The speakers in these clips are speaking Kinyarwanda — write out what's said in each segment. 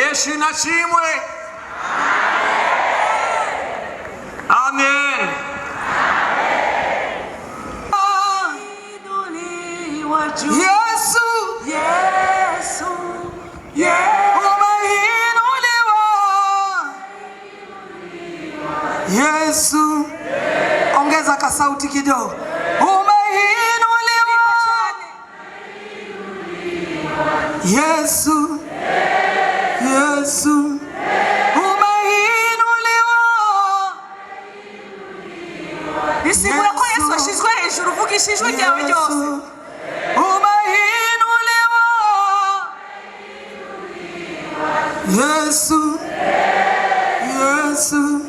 Yesu nashimwe. Amen. Yesu, Yesu, Yesu, ongeza kasauti kidogo. Umeinuliwa Yesu, Yesu, umeinuliwa. Bisigura ko Yesu ashizwe hejuru, vugishijwe ryawe ryose. Umeinuliwa Yesu, Yesu.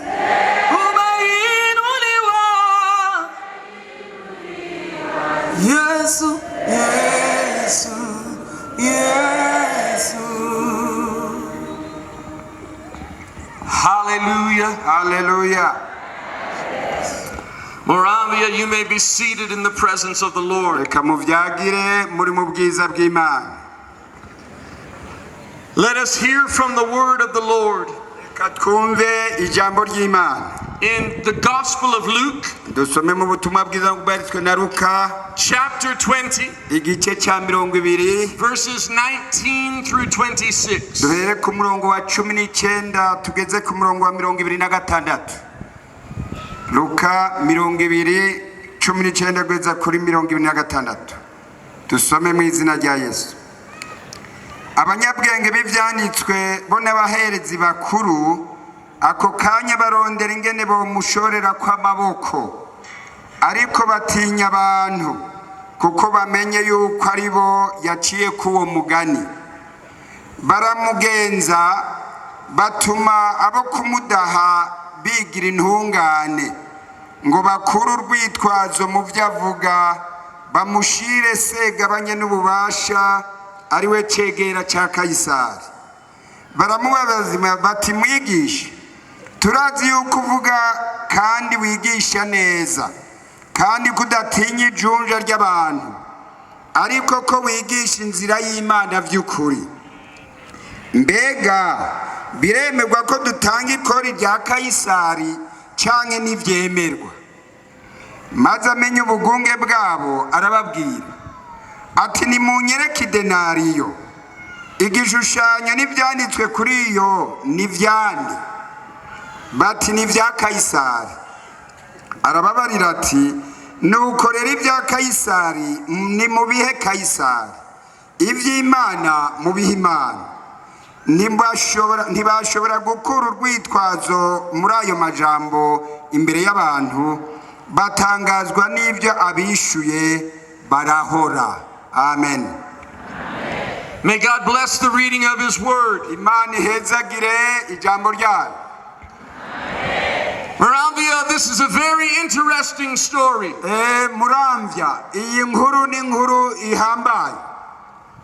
Yesu, Yesu, Yesu. Hallelujah, hallelujah. Moravia, you may be seated in the presence of the Lord. Let us hear from the word of the Lord. In the Gospel of Luke, chapter 20, verses 19 through 26. Luka 20:19-26. Dusome mu izina rya Yesu. Abanyabwenge b'ivyanditswe bo n'abaherezi bakuru ako kanya barondera ingene bo mushorera kw'amaboko, ariko batinya abantu kuko bamenye yuko ari bo yaciye kuwo mugani. Baramugenza batuma abo kumudaha bigira intungane ngo bakuru urwitwazo mu vyavuga, bamushire segabanye n'ububasha ari we cegera ca Kayisari. Baramubaza bati, mwigisha, turazi yuko uvuga kandi wigisha neza, kandi kudatinya ijunja ry'abantu, ariko ko wigisha inzira y'Imana vy'ukuri. Mbega biremerwa ko dutanga ikori rya Kayisari canke nivyemerwa? Maze amenye ubugunge bwabo arababwira ati, nimunyereke idenariyo, igishushanyo n'ivyanditswe kuri iyo nivyande. Bati, ni vya Kayisari. Arababarira ati, nuko rero ibya Kayisari ni mubihe Kayisari, ivy'Imana mubihe Imana. Ntibashobora gukura urwitwazo muri ayo majambo imbere y'abantu, batangazwa n'ibyo abishuye barahora. Amen. May God bless the reading of His Word. Imana ihezagire ijambo ryayo. Moravia, this is a very interesting story. Muramvya, iyi nkuru ni nkuru ihambaye.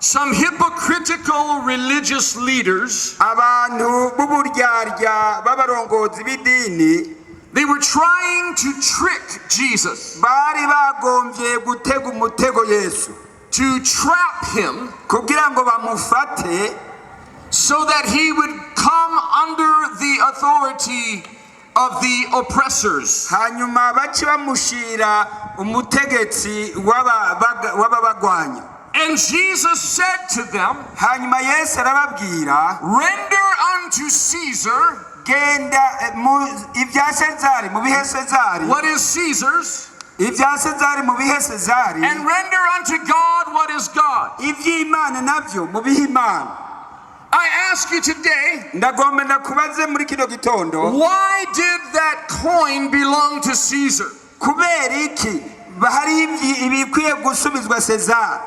Some hypocritical religious leaders, abantu b'uburyarya b'abarongozi b'idini, they were trying to trick Jesus, bari bagombye gutega umutego Yesu, to trap him, kugira ngo bamufate, so that he would come under the authority of the oppressors. hanyuma baci bamushira umutegetsi w'ababagwanya. And Jesus said to them, hanyuma Yesu arababwira, render unto Caesar genda ivya Sezari mubihe Sezari, what is Caesar's, ivya Sezari mubihe Sezari, and render unto God what is God. ivy'Imana navyo mubihe Imana. I ask you today, ndagomba ndakubaze muri kino gitondo, why did that coin belong to Caesar? kubera iki bahari ibikwiye gusubizwa Sezari?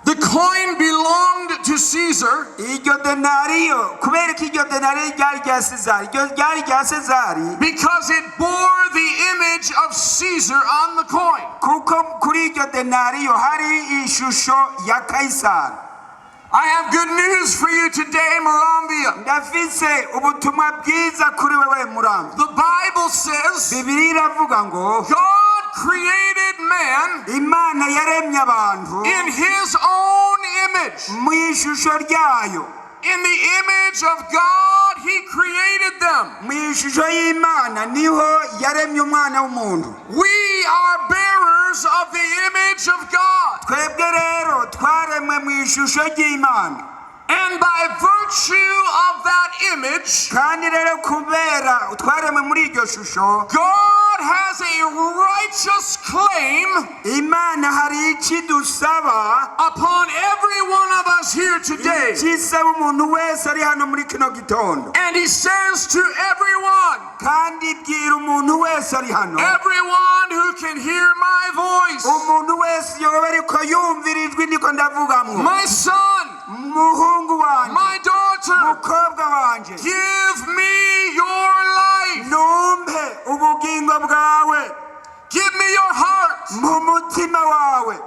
The coin belonged to Caesar iryo denariyo, kubera iki iryo denariyo ryari rya Sezari? Iryo ryari rya Sezari because it bore the image of Caesar on the coin. kuko kuri iryo denariyo hari ishusho ya Kayisari. I have good news for you today, Moravia. Ndafise ubutumwa bwiza kuri wewe Muramvya. The Bible says Bibiliya iravuga ngo God created man Imana yaremye abantu in His own image. mu ishusho ryayo. In the image of God, He created them. mu ishusho y'Imana niho yaremye umwana w'umuntu. We are bearers of the image of God. Twebwe rero twaremwe mu ishusho y'Imana. And by virtue of that image, kandi rero kubera twaremwe muri iryo shusho, God has a righteous claim Imana hari ikidusaba upon every one of us here today. kisaba umuntu wese ari hano muri kino gitondo. And He says to everyone, kandi bwira umuntu wese ari hano, everyone who can hear my voice, umuntu wese yoba ariko yumvira ijwi ndiko ndavugamwo, my son, muhungu wanje, my daughter, mukobwa wanje, give me your life. numpe ubugingo bwawe, Give me your heart. mu mutima wawe.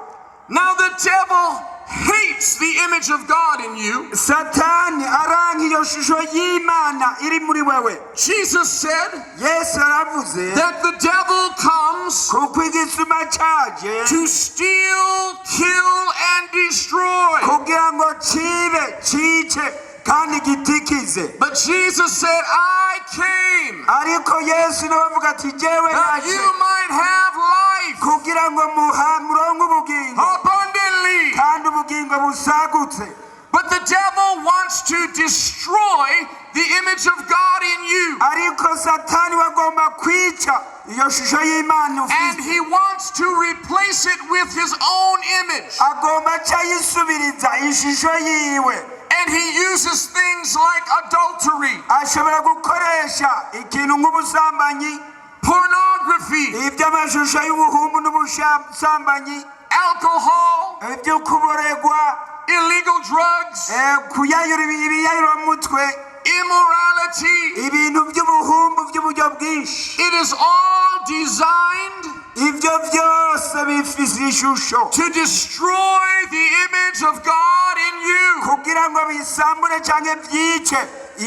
Now the devil hates the image of God in you. Satani aranka iyo shusho y'Imana iri muri wewe. Jesus said Yesu yaravuze that the devil comes kuko igisuma cyaje to steal, kill, and destroy. kugira ngo kibe cice kandi gitikize. But Jesus said, I came ariko Yesu nawe avuga ati jewe that naje you might have life kugira ngo muronke ubugingo abundantly. kandi ubugingo busagutse. But the devil wants to destroy the image of God in you. ariko Satani wagomba kwica iyo shusho y'Imana And ufite, he wants to replace it with his own image. agomba cyayisubiriza ishusho yiwe. And he uses things like adultery, ashobora gukoresha ikintu nk'ubusambanyi, pornography, iby'amashusho y'ubuhumbu n'ubusambanyi, alcohol, ibyo kuboregwa, illegal drugs, kuyayura ibiyayuramutwe, immorality. ibintu by'ubuhumbu by'uburyo bwinshi. It is all designed ibyo byose bifise ishusho to destroy the image of God in you. kugira ngo bisambure cyangwa byice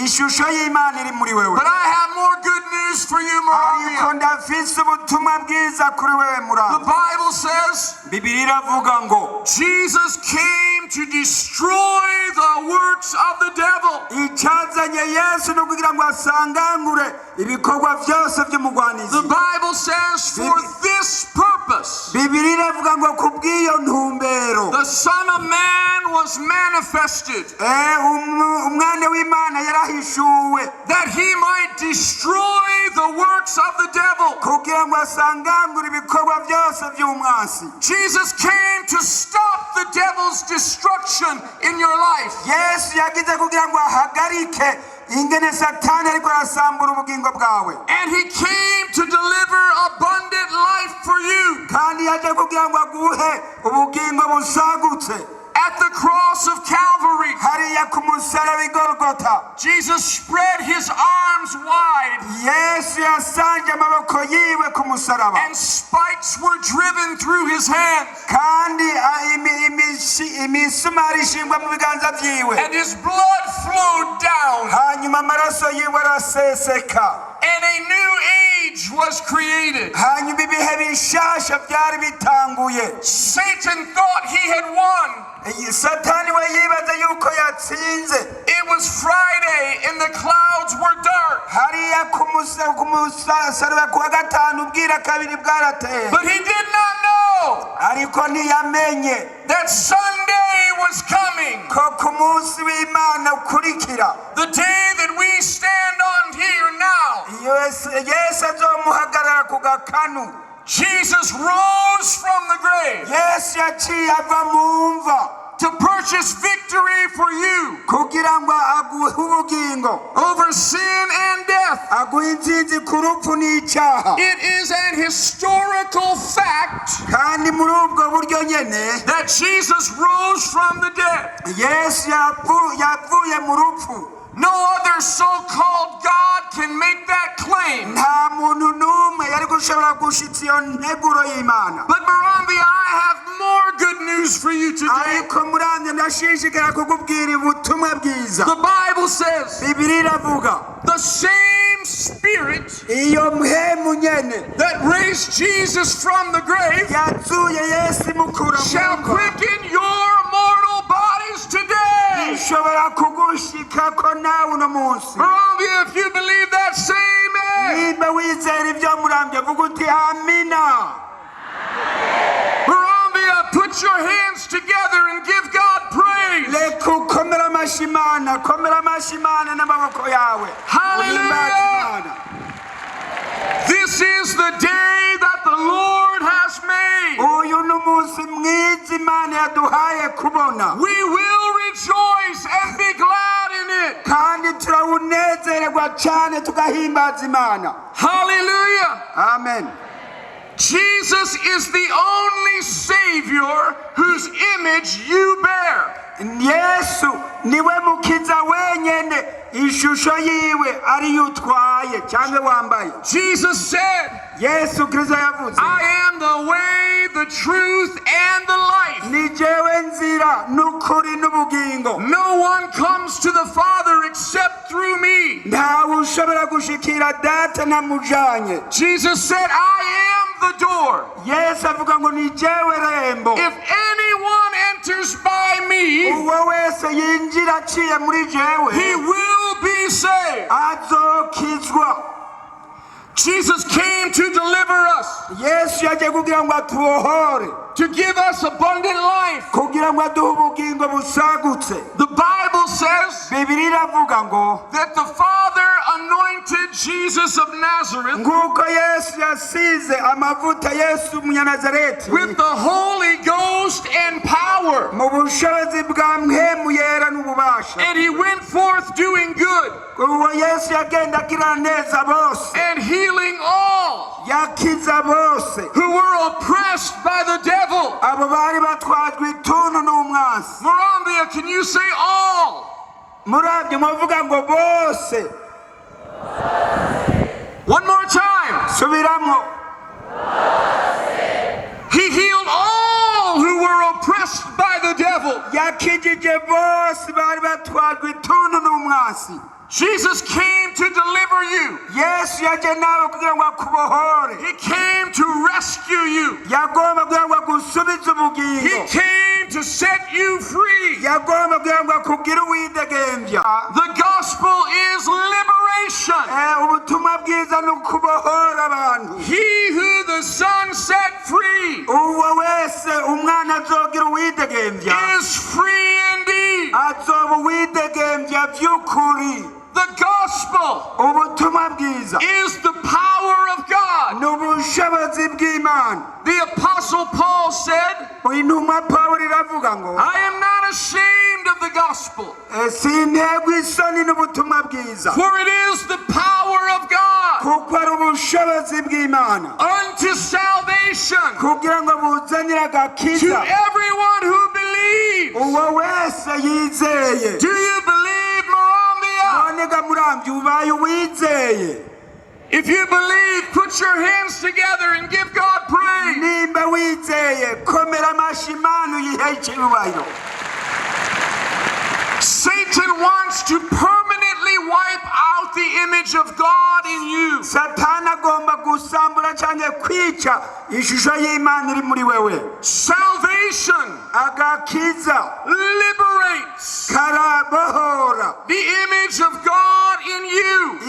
ishusho y'Imana iri muri wewe. But I have more good news for you, ariko Moravia. ndafise ubutumwa bwiza kuri wewe The Muramvya. Bible says Bibiliya iravuga ngo Jesus came to destroy the works of the devil. icyazanye Yesu no kugira ngo asangangure ibikorwa byose by'umugwanizi. The Bible says for this purpose Bibiliya iravuga ngo kubw'iyo ntumbero the Son of Man was manifested, umwana w'Imana yarahishuwe that he might destroy the works of the devil. kugira ngo asangangure ibikorwa byose by'umwansi. Jesus came to stop the devil's destruction in your life. Yesu yagize kugira ngo ahagarike ingene Satani ariko arasambura ubugingo bwawe, And he came to deliver abundant life for you. kandi yaje kugira ngo aguhe ubugingo busagutse. At the cross of Calvary, hariya ku musaraba i Golgotha, Jesus spread his arms wide, Yesu yasanje amaboko yiwe ku musaraba, and spikes were driven through his hands, kandi imisumari ishingwa mu biganza byiwe, and his blood flowed down, hanyuma amaraso yiwe araseseka, and a new age was created. hanyuma ibihe bishasha byari bitanguye. Satan thought he had won. Satani we yibaza yuko yatsinze. It was Friday and the clouds were dark. hariya ku musaraba kuwa gatanu bwira kabiri bwarateye, But he did not know ariko ntiyamenye that Sunday was coming, ko ku munsi w'Imana ukurikira, the day that we stand on here now. Yesu azomuhagarara ku gakanu. Jesus rose from the grave Yesu yaciye ava mu mva to purchase victory for you kugira ngo aguhe ubugingo, over sin and death. aguhe intsinzi ku rupfu n'icyaha. It is an historical fact kandi muri ubwo buryo nyene that Jesus rose from the dead. Yesu yavuye mu rupfu. No other so-called God can make that claim. nta muntu n'umwe yari gushobora gushitsa iyo nteguro y'Imana. But Moravia, I have more good news for you today. ariko Muramvya ndashishikara kukubwira ubutumwa bwiza. The Bible says Bibiliya iravuga the same Spirit iyo mpemu nyene that raised Jesus from the grave yazuye Yesu imukura mu shall mva quicken your mortal bodies today. ishobora kuguha kugushikako nawe uno munsi. Moravia, if you believe that, say amen. Nimba wizera ibyo Muramvya vuga uti amina. Moravia, put your hands together and give God praise. Reka ukomere amashyi Imana, komera amashyi Imana n'amaboko yawe. Hallelujah. This is the day that the Lord has made. Uyu ni umunsi mwiza Imana yaduhaye kubona. We will rejoice and be glad in it. Kandi turawunezererwa cyane tugahimbaza Imana. Hallelujah. Amen. Jesus is the only Savior whose image you bear. Yesu niwe mukiza wenyene ishusho yiwe ariyo utwaye cyangwa wambaye. Jesus said, Yesu Kristo yavuze, I am the way, the truth, and the life. ni jewe nzira n'ukuri n'ubugingo. No one comes to the Father except through me. Ntawe ushobora gushikira data namujanye. Jesus said, I am the door. Yesu avuga ngo ni jewe rembo. If anyone enters by me, uwo wese yinjira aciye muri jewe he will be saved. azokizwa. Jesus came to deliver us, Yesu yaje kugira ngo atubohore, to give us abundant life. kugira ngo aduhe ubugingo busagutse. The Bible says Bibiliya iravuga ngo that the Father anointed Jesus of Nazareth nguko Yesu yasize amavuta Yesu Umunyanazareti with the Holy Ghost and power. mu bushobozi bwa mpemu yera n'ububasha. And he went forth doing good Uwo Yesu yagenda agira neza bose, and healing all yakiza bose who were oppressed by the devil. abo bari batwajwe ituntu n'umwansi. Moravia, can you say all? Muravyo muvuga ngo bose. One more time. Subiramo. He healed all who were oppressed by the devil. Yakijije bose bari batwajwe ituntu n'umwansi. Jesus came to deliver you. Yesu yaje nawe kugira ngo akubohore. He came to rescue you. Yagomba kugira ngo agusubize He ubugingo. came to set you free. Yagomba kugira ngo akugire uwidegembya. The gospel is liberation. Ubutumwa bwiza ni ukubohora abantu. He who the Son set free Uwo wese umwana azogira uwidegembya is free indeed. azoba uwidegembya by'ukuri. The gospel Ubutumwa bwiza is the power of God. ni ubushobozi bw'Imana. The Apostle Paul said, Intumwa Pawulo iravuga ngo I am not ashamed of the gospel, sintegwa isoni n'ubutumwa bwiza, for it is the power of God kuko ari ubushobozi bw'Imana unto salvation kugira ngo buzanire to agakiza everyone who believes. uwo wese yizeye. Do you believe, Moravia? Nonega Muramvya ubaye uwizeye. If you believe, put your hands together and give God praise. Nimba wizeye komera amashyi Imana uyihe icyubahiro. Satan wants to permanently wipe out the image of God in you. Satani agomba gusambura cyangwa kwica ishusho y'Imana iri muri wewe. Salvation Agakiza liberates karabohora the image of God in you.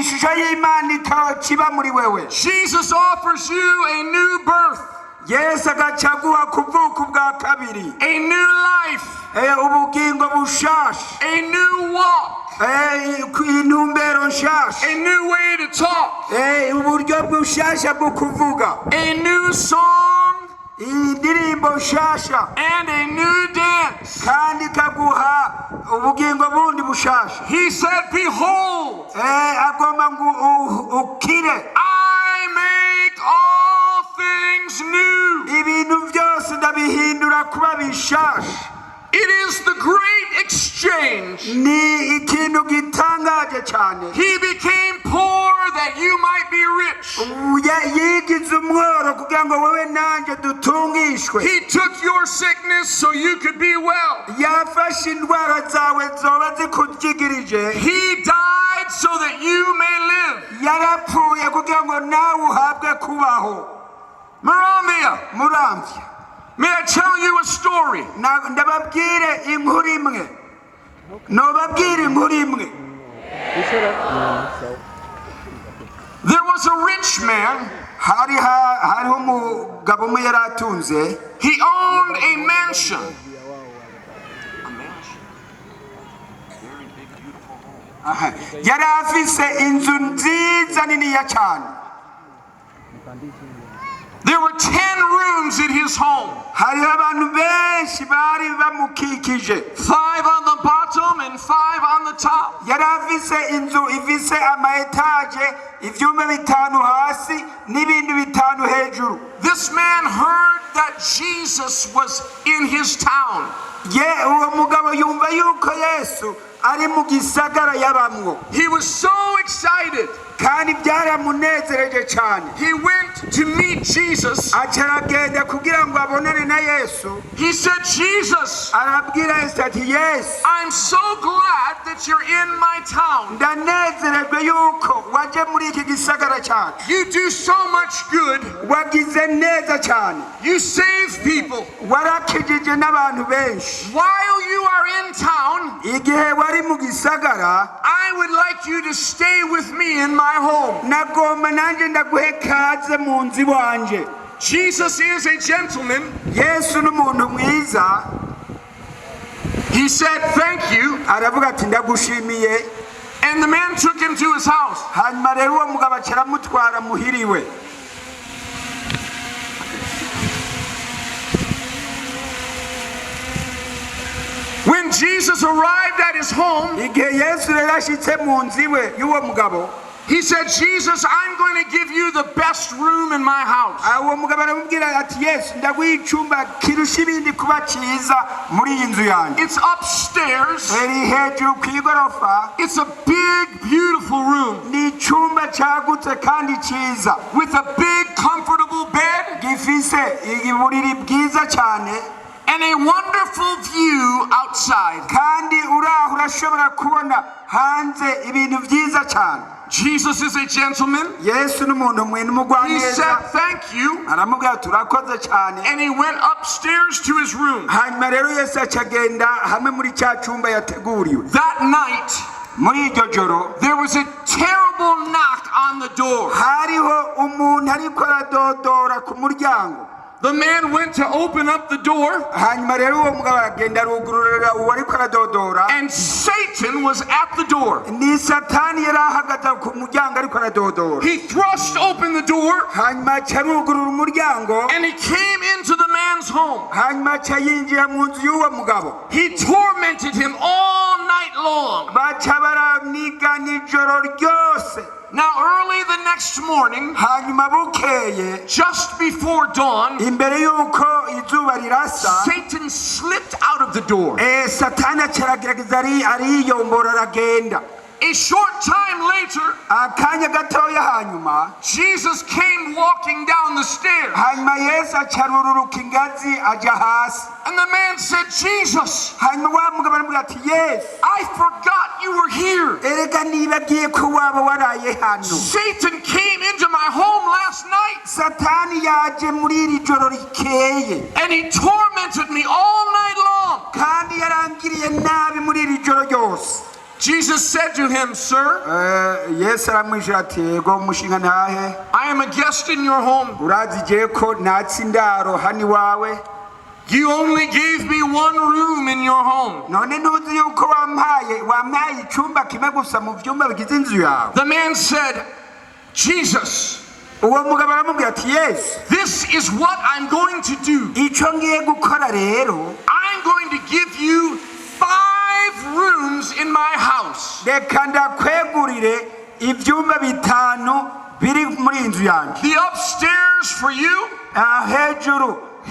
ishusho y'Imana ikakiba muri wewe. Jesus offers you a new birth, Yesu agacaguha kuvuka ubwa kabiri, a new life, ubugingo bushasha, a new walk, intumbero nshasha, a new way to talk, uburyo bushasha bwo kuvuga, a new song, indirimbo nshasha, and a new dance. kandi ikaguha ubugingo bundi bushasha. He said, behold, agomba ngo ukire. I make all things new. Ibintu byose ndabihindura kuba bishasha. It is the great exchange. Ni ikintu gitangaje cyane. He became poor that you might be rich. Yigize umworo kugira ngo wowe nanjye dutungishwe. He took your sickness so you could be well. Yafashe indwara zawe zoba zikujigirije. He died so that you may live. Yarapfuye kugira ngo nawe uhabwe kubaho. Moravia, Muramvya, may I tell you a story? ndababwire inkuru imwe. nobabwira inkuru imwe. There was a rich man. hariho umugabo umwe yari atunze. He owned a mansion. yari afise inzu nziza niniya cyane. There were 10 rooms in his home. hariho abantu benshi bari bamukikije. 5 on the bottom and 5 on the top. yari afise inzu ifise amaetaje, ivyumba bitanu hasi n'ibindi bitanu hejuru. This man heard that Jesus was in his town. uwo mugabo yumva yuko Yesu ari mu gisagara yabamwo. He was so excited. kandi byaramunezereje cyane. He went to meet Jesus. acaragenda kugira ngo abonane na Yesu. He said, Jesus, arabwira Yesu ati, Yesu, I'm so glad that you're in my town. ndanezerejwe yuko waje muri iki gisagara cyacu. You do so much good. wagize neza cyane. You save people. warakijije n'abantu benshi. While you are in town, igihe wari mu gisagara, I would like you to stay with me in my home. nagomba nanjye ndaguhe kaze mu nzu iwanje. Jesus is a gentleman. Yesu n'umuntu mwiza. He said, thank you. aravuga ati ndagushimiye. And the man took him to his house. hanyuma rero uwo mugabo acaramutwara muhiriwe. When Jesus arrived at his home, igihe Yesu rero ashitse mu nzu iwe y'uwo mugabo, he said, Jesus, I'm going to give you the best room in my house. uwo mugabo aramubwira ati, Yesu, ndaguha icyumba kirusha ibindi kuba cyiza muri iyi nzu yanjye. It's upstairs. iri hejuru ku igorofa. It's a big, beautiful room ni icyumba cyagutse kandi cyiza. with a big, comfortable bed gifise uburiri bwiza cyane. and a wonderful view outside. kandi uraho urashobora kubona hanze ibintu byiza cyane. Jesus is a gentleman. Yesu n'umuntu He umugwaneza. said, thank you. aramubwira turakoze cyane. And he went upstairs to his room. hanyuma rero Yesu acagenda hamwe muri cya cyumba yateguriwe. That night, muri iryo joro there was a terrible knock on the door. hariho umuntu ariko aradodora ku muryango. The man went to open up the door, hanyuma rero uwo mugabo aragenda arugururira uwo ariko aradodora. and Satan was at the door. ni satani yari ahagaze ku muryango ariko aradodora. He thrust open the door, hanyuma aca arugurura umuryango. and he came into the man's home. hanyuma aca yinjira mu nzu y'uwo mugabo. He tormented him all night long. baca baraniga nijoro ryose. Now, early the next morning, hanyuma bukeye, just before dawn, imbere y'uko izuba rirasa, Satan slipped out of the door. satani acaragerageza ariyombora aragenda. A short time later, akanya gatoya hanyuma, Jesus came walking down the stairs. hanyuma Yesu acarururuka ingazi aja hasi. And the man said, Jesus, hanyuma wa mugabo aramubwira ati, Yesu, I forgot you were here. erega nibagiye ko waba waraye hano. Satan came into my home last night, satani yaje muri iri joro rikeye, and he tormented me all night long. kandi yarangiriye nabi muri iri joro ryose. Jesus said to him, Sir, Yesu aramwishyura ati, yego mushinga ntahe, I am a guest in your home. urazi je ko natsi indaro hano iwawe. You only gave me one room in your home. none ntuzi yuko wampaye icyumba kimwe gusa mu byumba bigize inzu yawe. The man said, Jesus, uwo mugabo aramubwira ati, Yesu, this is what I'm going to do. icyo ngiye gukora rero, I'm going to give you 5 rooms in my house. reka ndakwegurire ibyumba bitanu biri muri inzu yanjye. The upstairs for you,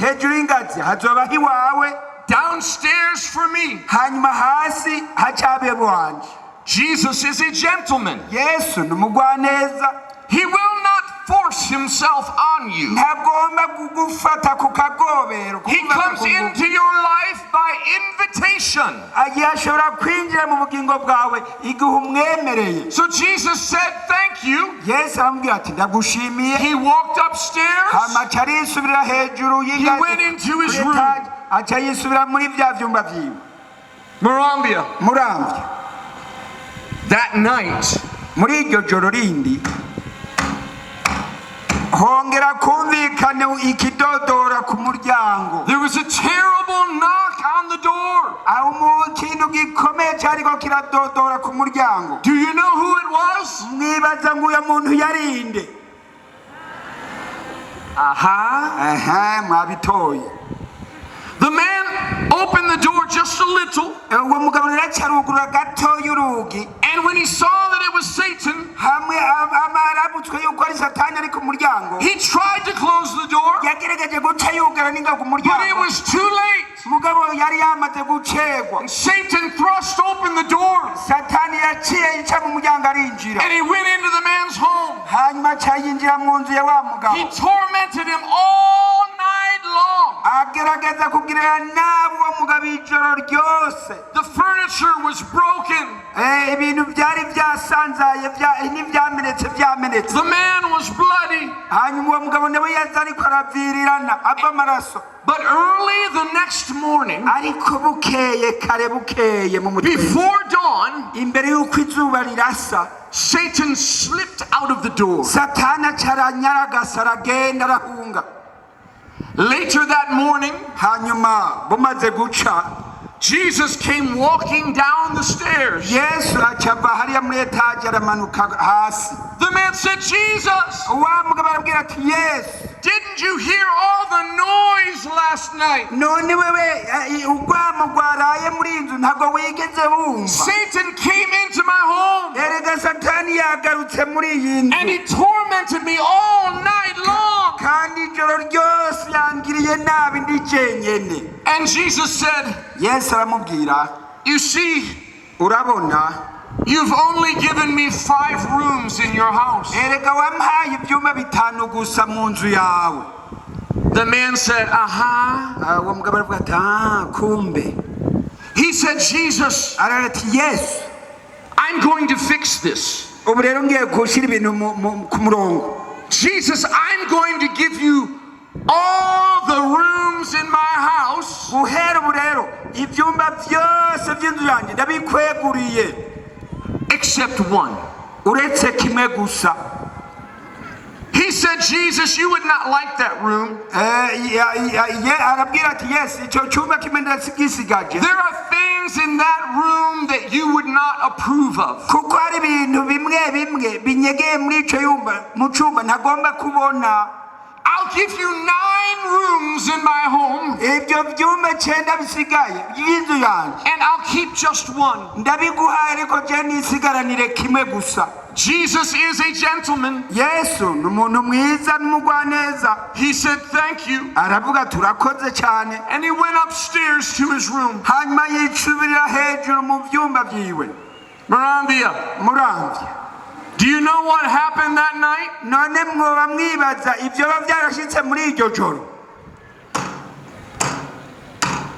hejuru y'ingazi hazobaho iwawe, downstairs for me. hanyuma hasi hacabe wanjye. Jesus is a gentleman. Yesu ni umugwaneza. He will not force himself on you. ntagomba kugufata ku kagobero. He comes into your life by invitation. agiye ashobora kwinjira mu bugingo bwawe igihe umwemereye. So Jesus said, thank you. Yesu aramubwira ati, ndagushimiye. He walked upstairs. hamaca arisubira hejuru He went into his room. aca yisubira muri bya byumba byiwe. muramvya that night, muri iryo joro rindi hongera kumvikana ikidodora ku muryango. there was a terrible knock on the door. aho ikintu gikomeye cyariko kiradodora ku muryango. Do you know who it was? mwibaza ngo uyo muntu yarinde? mwabitoye. The man opened the door just a little, uwo mugabo yaracarugura gatoya urugi, and when he saw that it was Satan, hamwe amarabutswe yuko ari satani ari ku muryango, he tried to close the door, yagerageje guca yugara ninga ku but it muryango, was too late. mugabo yari yamaze gucegwa. Satan thrust open the door, satani yaciye yica mu muryango arinjira, and he went into the man's home. hanyuma acayinjira mu nzu ya wa He mugabo, tormented him all night long. agerageza kugirira nabi uwo mugabo ijoro ryose. The furniture was broken. ibintu byari byasanzaye n'ibyamenetse byamenetse. The man was bloody. hanyuma uwo mugabo nawe yaza ariko aravirirana ava amaraso. But early the next morning, ariko bukeye kare bukeye mu mutwe, before dawn, imbere y'uko izuba rirasa, Satan slipped out of the door. satani acaranyaragasa aragenda arahunga. Later that morning, hanyuma bumaze guca, Jesus came walking down the stairs. yesu acava hariya muri etaje aramanuka hasi. The man said, Jesus, wa mugabo arabwira ati, yesu, didn't you hear all the noise last night? none wewe urwamo rwaraye muri iyi nzu ntabwo wigeze wumva? Satan came into my home, erega satani yagarutse muri iyi nzu, and he tormented me all night long. kandi ijoro ryose yangiriye nabi ndi jenyene. And Jesus said, yesu aramubwira, you see, urabona, you've only given me 5 rooms in your house. erega wampaye ibyumba bitanu gusa mu nzu yawe. The man said, uwo mugabo aravuga ati, kumbe. He said, Jesus, aravuga ati, yesu, I'm going to fix this. ubu rero ngiye gushyira ibintu ku murongo. Jesus, I'm going to give you all the rooms in my house guhera ubu rero ibyumba byose by'inzu yanjye ndabikweguriye, except one. uretse kimwe gusa. He said, Jesus, you would not like that room. arabwira ati, yesu, icyo cyumba kimwe ndagisigaje. There are things in that room that you would not approve of. kuko hari ibintu bimwe bimwe binyegeye muri icyo mu cyumba ntagomba kubona. I'll give you 9 rooms in my home, ibyo byumba 9 bisigaye by'inzu yanjye, and I'll keep just 1. ndabiguhaye ariko je nisigaranire kimwe gusa. Jesus is a gentleman. yesu ni umuntu mwiza n'umugwaneza. He said, thank you. aravuga turakoze cyane, And he went upstairs to his room. hanyuma yicubirira hejuru mu byumba byiwe. muramvya, Do you know what happened that night? none mwoba mwibaza ibyo byarashitse muri iryo joro?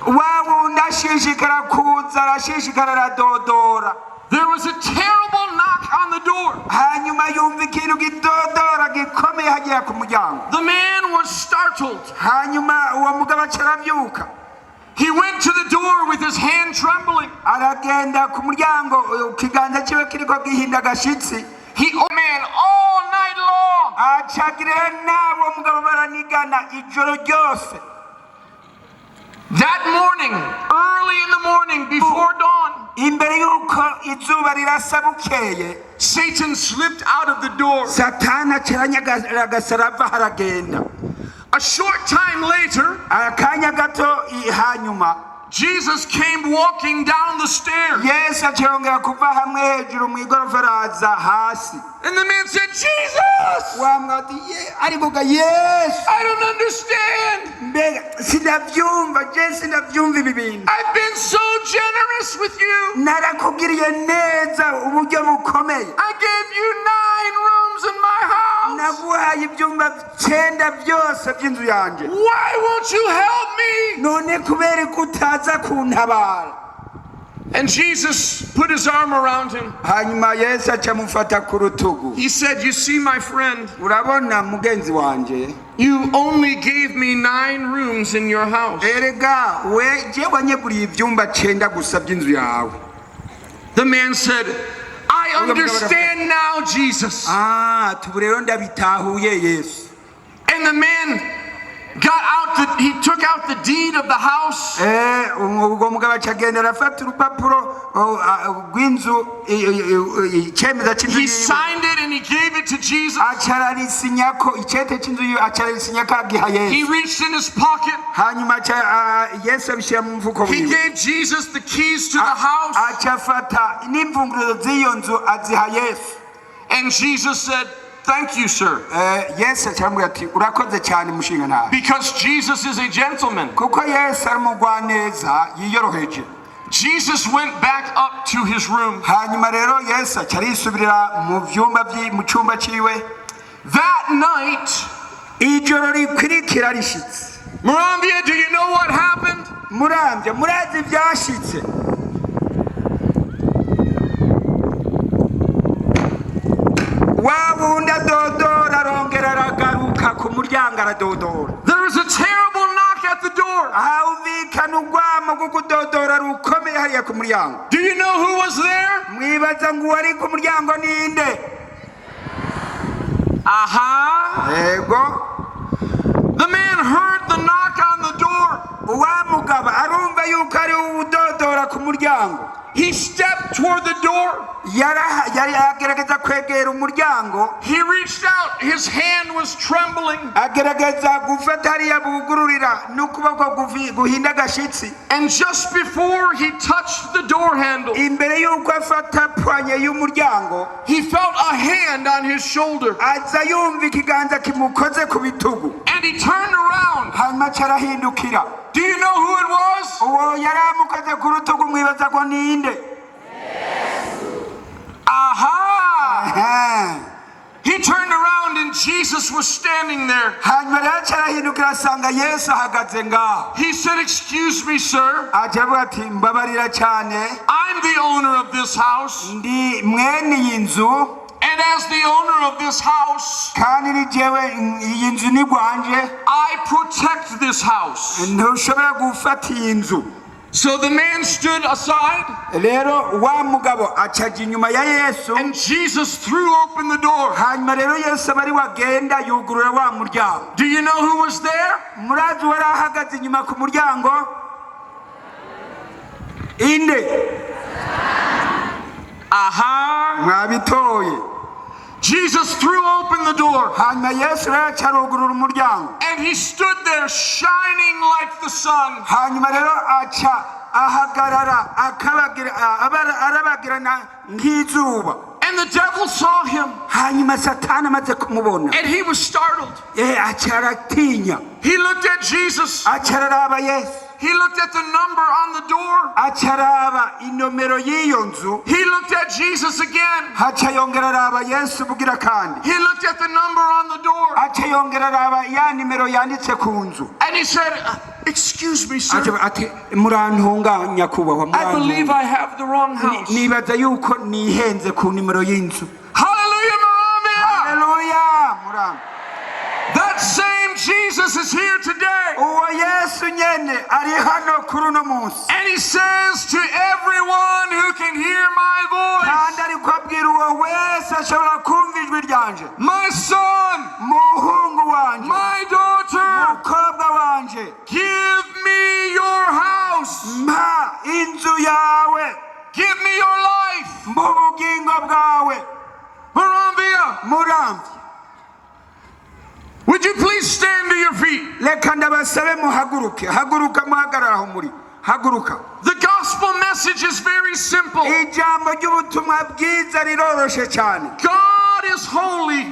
wa wundi ashishikara kuza arashishikara aradodora. There was a terrible knock on the door. hanyuma yumva ikintu gidodora gikomeye hagera ku muryango. The man was startled. hanyuma uwo mugabo acarabyuka, He went to the door with his hand trembling. aragenda ku muryango, ikiganza kiwe kiriko gihinda gashitsi. He man all night long. acagirira nabi uwo mugabo baranigana ijoro ryose. That morning, early in the morning, before dawn, imbere y'uko izuba rirasa bukeye, Satan slipped out of the door. satani acaranyagasa arava haragenda. A short time later, akanya gato hanyuma, Jesus came walking down the stairs. yesu acongera kuva hamwe hejuru mu igorofa araza hasi. And the man said, Jesus, wamwati arivuga, yesu, I don't understand. mbega sinabyumva, je sinabyumva ibi bintu. I've been so generous with you. narakugiriye neza uburyo bukomeye, I gave you 9 rooms in my house. naguhaye ibyumba 9 byose by'inzu yanjye. Why won't you help me? none kubera ko utaza kuntabara? And Jesus put his arm around him. hanyuma yesu acamufata ku rutugu. He said, you see, my friend, urabona mugenzi wanje, You only gave me 9 rooms in your house. erega we je wanyeguriye ibyumba 9 gusa by'inzu yawe. The man said, I understand now, Jesus. tubu rero ndabitahuye Yesu. And the man he took out the deed of the house. ubwo mugabo acagendera afata urupapuro rw'inzu icemeza cy'inzu. He signed it and he gave it to Jesus. acararisinyako icete cy'inzu acararisinyako agiha Yesu. He reached in his pocket. hanyuma Yesu abishyira mu mfuko wiwe. He gave Jesus the keys to the house. acafata n'imfunguzo z'iyo nzu aziha Yesu. And Jesus said, thank you, sir. Yesu aramubwira ati urakoze cyane mushinga nawe. Because Jesus is a gentleman. kuko Yesu ari umugwaneza yiyoroheje. Jesus went back up to his room. hanyuma rero Yesu acarisubirira mu cyumba ciwe. That night, ijoro rikurikira rishitse. Muramvya, do you know what happened? Muramvya, murazi byashitse. wabunda dodora arongera aragaruka ku muryango aradodora. There was a terrible knock at the door. ahumvikana urwamo rwo kudodora rukomeye hariya ku muryango. Do you know who was there? mwibaza ngo uwari ku muryango ninde? Ego. The man heard the knock on the door. wa mugabo arumva yuko ari udodora ku muryango. He stepped toward the door. yari agerageza kwegera umuryango. He reached out. His hand was trembling. agerageza gufata hariya bugururira n'ukuboko guhinda gashitsi. And just before he touched the door handle, imbere yuko afata pwanye y'umuryango, he felt a hand on his shoulder. aza yumva ikiganza kimukoze ku bitugu. And he turned around. hanyuma carahindukira. Do you know who it was? uwo yari amukoze ku rutugu mwibaza ko ninde? He turned around and Jesus was standing there. hanyuma rero carahindukira asanga Yesu ahagaze ngaho. He said, excuse me, sir. acavuga ati mbabarira cyane, I'm the owner of this house. ndi mwene iyi nzu. And as the owner of this house, kandi ni jewe iyi nzu ni gwanje. I protect this house. ntushobora gufata iyi nzu. So the man stood aside. rero wa mugabo acaja inyuma ya Yesu. And Jesus threw open the door. hanyuma rero Yesu bari wagenda yugurura wa muryango. Do you know who was there? murazi wari ahagaze inyuma ku muryango? inde? mwabitoye. Jesus threw open the door. hanyuma Yesu rero acarugurura umuryango. And he stood there shining like the sun. hanyuma rero aca ahagarara arabagirana nk'izuba. And the devil saw him. hanyuma Satani amaze kumubona, And he was startled. acaratinya. He looked at Jesus. acararaba Yesu. He looked at the number on the door. acaraba inomero y'iyo nzu. He looked at Jesus again. haca yongera araba Yesu bugira kandi. He looked at the number on the door. haca yongera araba ya nimero yanditse ku nzu. And he said, excuse me, sir. ati murantunga nyakubahwa, I believe I have the wrong house. nibaza yuko nihenze ku nimero y'inzu. Hallelujah, Muramvya. Haleluya muramvya. That same Jesus is here today. uwo Yesu nyene ari hano kuri uno munsi. And he says to everyone who can hear my voice, kandi ari kubwira uwo wese ashobora kumva ijwi ryanje. my son, muhungu wanje, my daughter, mukobwa wanje, give me your house. mpa inzu yawe, Give me your life. mu bugingo bwawe. Muramvya, muramvya. would you please stand to your feet? reka ndabasabe muhaguruke. haguruka muhagarara aho muri. haguruka. The gospel message is very simple. ijambo ry'ubutumwa bwiza riroroshe cyane. God is holy.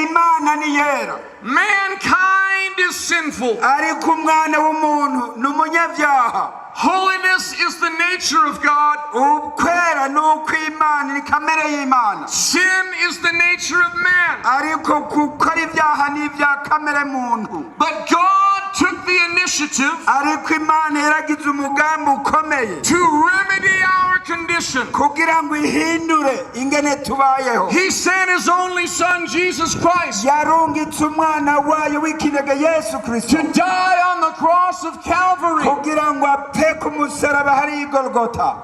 Imana ni yera. Mankind is sinful. ariko umwana w'umuntu ni umunyabyaha. Holiness is the nature of God. ukwera ni ukw'Imana, ni kamere y'Imana. Sin is the nature of man. ariko gukora ibyaha ni ibya kamere muntu. But God took the initiative ariko Imana yaragize umugambi ukomeye to remedy our condition. salvation. kugira ngo ihindure ingene tubayeho. He sent his only son, Jesus Christ, yarungitse umwana wayo w'ikinege Yesu Kristo to die on the cross of Calvary, kugira ngo apfe ku musaraba hari igorogota,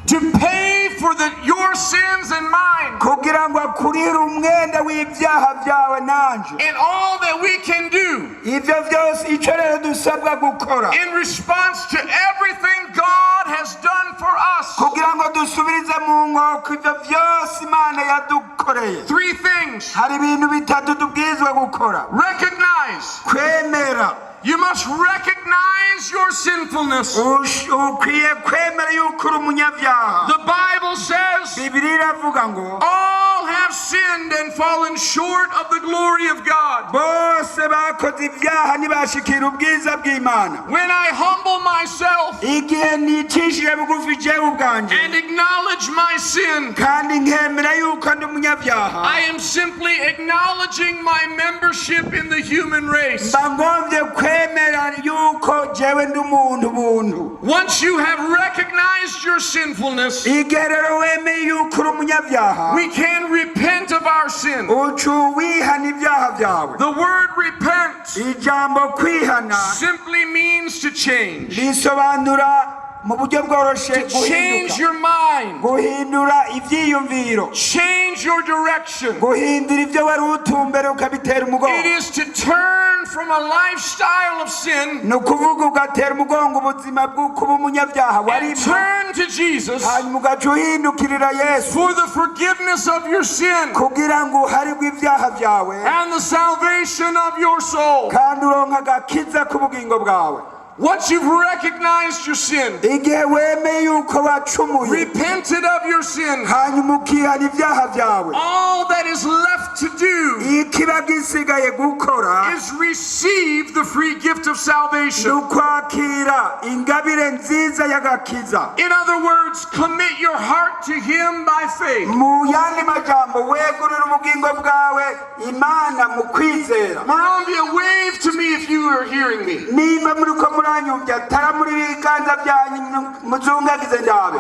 to pay for your sins and mine. kugira ngo akurire umwenda w'ibyaha byawe nanje. And all that we can do Ivyo vyose icyo rero dusabwa gukora in response to everything God has done for us. kugira ngo dusubirize mu nkoko ivyo vyose Imana yadukoreye. Three things. Hari ibintu bitatu tubwirizwa gukora. Recognize. Kwemera. You must recognize your sinfulness. ukwiye kwemera yuko uri umunyabyaha. The Bible says Bibiliya iravuga ngo all have sinned and fallen short of the glory of God. bose bakoze ibyaha ntibashikira ubwiza bw'Imana. When I humble myself igihe nicishije bugufi jewe ubwanje and acknowledge my sin, kandi nkemera yuko ndi umunyabyaha, I am simply acknowledging my membership in the human race. mba ngombye kwemera yuko jewe ndi umuntu buntu. Once you have recognized your sinfulness, igihe rero wemeye yuko uri umunyabyaha, we can repent of our sin. uca wihana ibyaha byawe. The word repent ijambo kwihana simply means to change. risobanura mu buryo bworoshe To change your mind. guhindura ibyiyumviro, Change your direction. guhindura ibyo wari utumbere ukabitera It umugongo. is to turn from a lifestyle of sin ni ukuvuga ugatera umugongo ubuzima bwo kuba umunyabyaha and warimo, turn to Jesus hanyuma ugaca uhindukirira Yesu for the forgiveness of your sin kugira ngo uharirwe ibyaha byawe and the salvation of your soul. kandi uronka agakiza k'ubugingo bwawe. Once you've recognized your sin, igihe wemeye yuko wacumuye, repented of your sin, hanyuma ukihana ibyaha byawe, all that is left to do ikiba gisigaye gukora is receive the free gift of ni salvation. ukwakira ingabire nziza y'agakiza. In other words, commit your heart to Him by faith. mu yandi majambo wegurira ubugingo bwawe Imana mu kwizera. Moravia, wave to me if you are hearing me. niba muriko muranyumvya tara muri biganza byanyu muzungagize ndabe.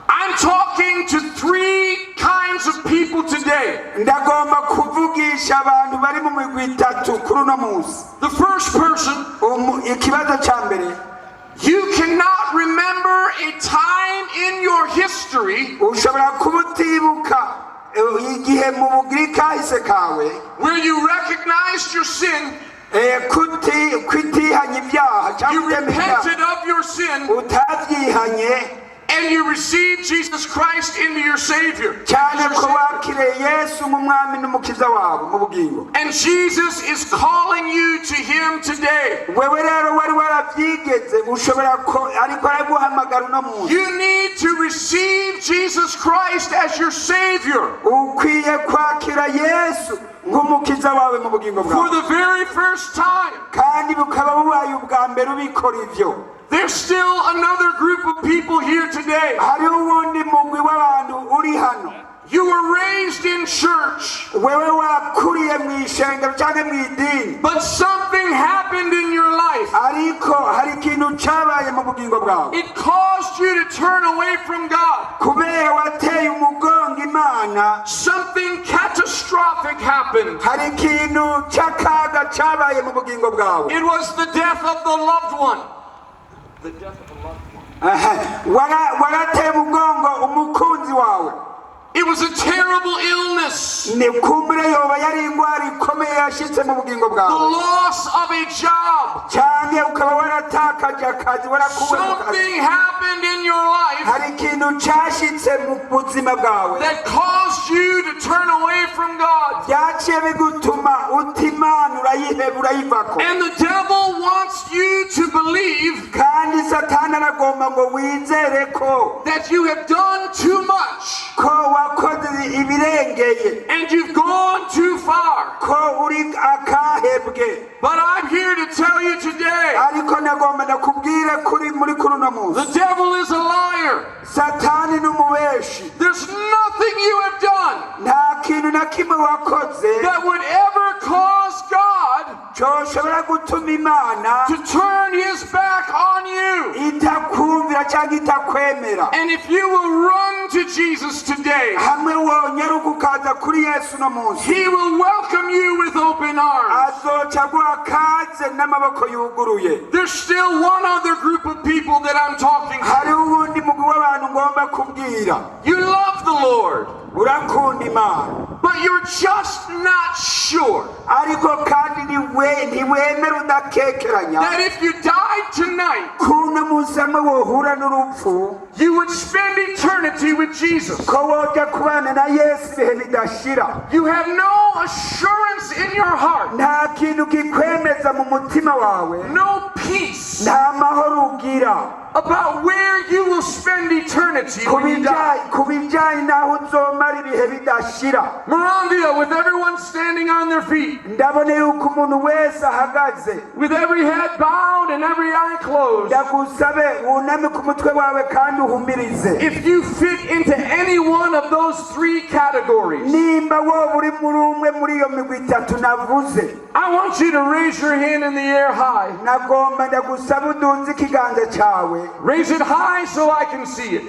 I'm talking to three kinds of people today. ndagomba kuvugisha abantu bari mu migwi itatu kuri uno munsi. The first person, ikibazo ca mbere, you cannot remember a time in your history ushobora kuba utibuka igihe mu bugiri kahise kawe where you recognized your sin, kwitihanya ibyaha you cyangwa repented of your sin, utabyihanye and you received Jesus Christ into your Savior. cyane ko wakiriye Yesu nk'umwami n'umukiza wawe mu bugingo. And Jesus is calling you to Him today. wewe rero wari warabyigeze ushobora ko ariko araguhamagara uno munsi. You need to receive Jesus Christ as your Savior ukwiye kwakira Yesu nk'umukiza wawe mu bugingo for bwawe, the very first time. kandi bukaba bubaye ubwa mbere ubikora ivyo. There's still another group of people here today. hariho uwundi mugwi w'abantu uri hano. You were raised in church, wewe wakuriye mu ishengero cyangwa mu idini, but something happened in your life. ariko hari ikintu cyabaye mu bugingo bwawe It caused you to turn away from God. kubera wateye umugongo Imana. Something catastrophic happened. hari ikintu cy'akaga cyabaye mu bugingo bwawe. It was the death of the loved one. warateye umugongo umukunzi wawe. It was a terrible illness. ni kumbure yoba yari indwara ikomeye yashitse mu bugingo The bwawe, loss of a job. cyane ukaba waratakaje akazi, warakuwe mu kazi. Something happened in your life hari ikintu cyashitse mu buzima bwawe that caused you to turn away from God. byaciye bigutuma uta Imana urayiheba urayivako. And the devil wants you to believe kandi Satani aragomba ngo wizere ko that you have done too much wakoze ibirengeye, and you've gone too far. ko uri akahebwe. But I'm here to tell you today, ariko nagomba ndakubwire kuri muri kuno munsi, the devil is a liar. Satani n'umubeshi. There's nothing you have done nta kintu na kimwe wakoze that would ever cause God coshobora gutuma imana to turn his back on you. itakumvira cyangwa itakwemera. And if you will run to Jesus today, hamwe wonyaruka ukaza kuri yesu no munsi, he will welcome you with open arms. azoca guha kaze n'amaboko yuguruye. There's still one other group of people that I'm talking to. hariho uwundi mugwi w'abantu ngomba kubwira. You love the Lord, urakunda imana, but you're just not sure ariko kandi ntiwemera udakekeranya that if you died tonight, kuno munsi hamwe wohura n'urupfu, you would spend eternity with Jesus. ko woja kubana na yesu ibihe bidashira. You have no assurance in your heart, nta kintu kikwemeza mu mutima wawe, no peace nta mahoro ugira about where you will spend eternity when you die. ku bijyanye n'aho uzomara ibihe bidashira. Moravia, with everyone standing on their feet, ndabona yuko umuntu wese ahagaze, with every head bowed and every eye closed, ndagusabe wuname ku mutwe wawe kandi uhumirize. if you fit into any one of those three categories, nimba wowe uri muri umwe muri iyo migwi itatu navuze, I want you to raise your hand in the air high. nagomba ndagusaba udunze ikiganza cyawe. Raise it high so I can see it.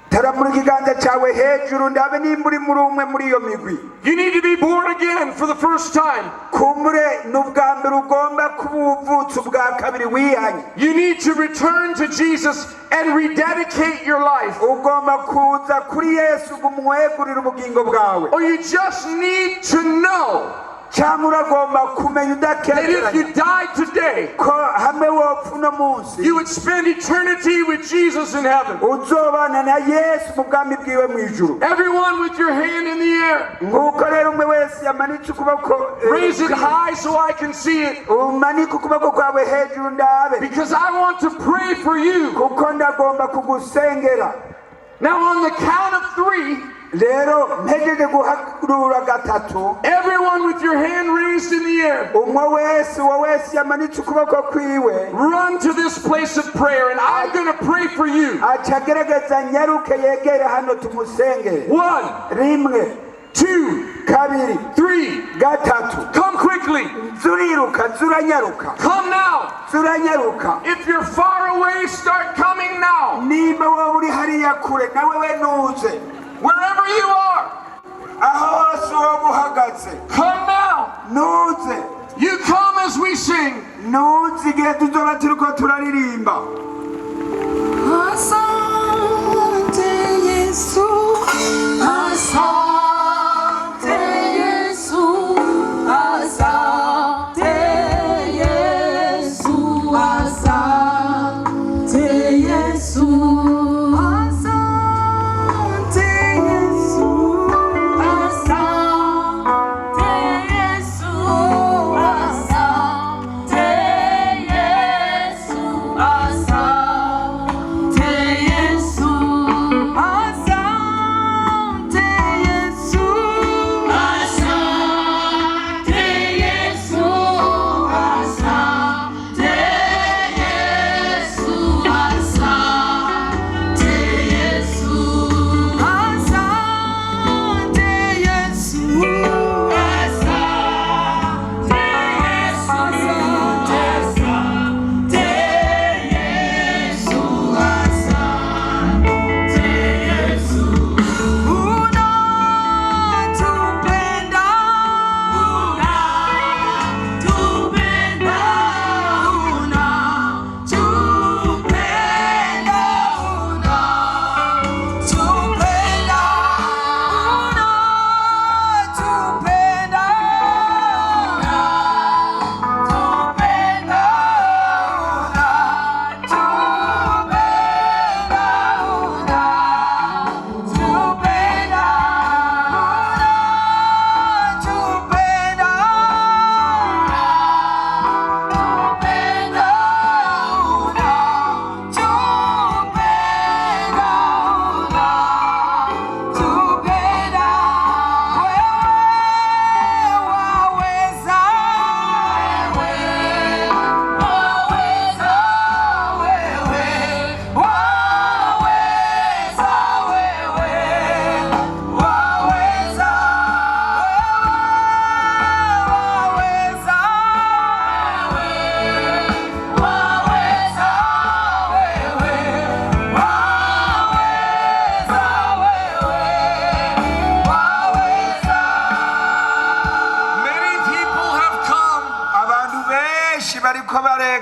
taramura ikiganza cyawe hejuru ndabe nimba uri muri umwe muri iyo migwi. You need to be born again for the first time. kumbure n'ubwa mbere ugomba kuba uvutse ubwa kabiri wihanye. You need to return to Jesus and rededicate your life. ugomba kuza kuri yesu umwegurira ubugingo bwawe. Or you just need to know cyangwa uragomba kumenya that if udakekeranya you died today, ko hamwe wopfa uno munsi you would spend eternity with Jesus in heaven. uzobana na yesu mu bwami bwiwe mu ijuru. Everyone with your hand in the air, nk'uko rero umwe wese yamanitse ukuboko, raise it high so I can see it. umanike ukuboko kwawe hejuru ndabe, Because I want to pray for you. kuko ndagomba kugusengera. Now on the count of three, rero mpejeje guharura gatatu, everyone with your hand raised in the air, umwe wese yamanitse ukuboko kwiwe run to this place of prayer and I'm going to pray for you. aca agerageza nyaruke yegere hano tumusengere. 1, rimwe, 2, kabiri, 3. gatatu. Come quickly. zuriruka zuranyaruka Come now. zuranyaruka. If you're far away, start coming now. nimba wowe uri hariya kure nawe we nuze, Wherever you are, aho hose wowe uhagaze come now. nuze. You come as we sing. nuze igihe tuzoba turiko turaririmba. Asante Yesu, asante Yesu, asante Yesu, asante Yesu, asante Yesu, asante Yesu, asante Yesu, asante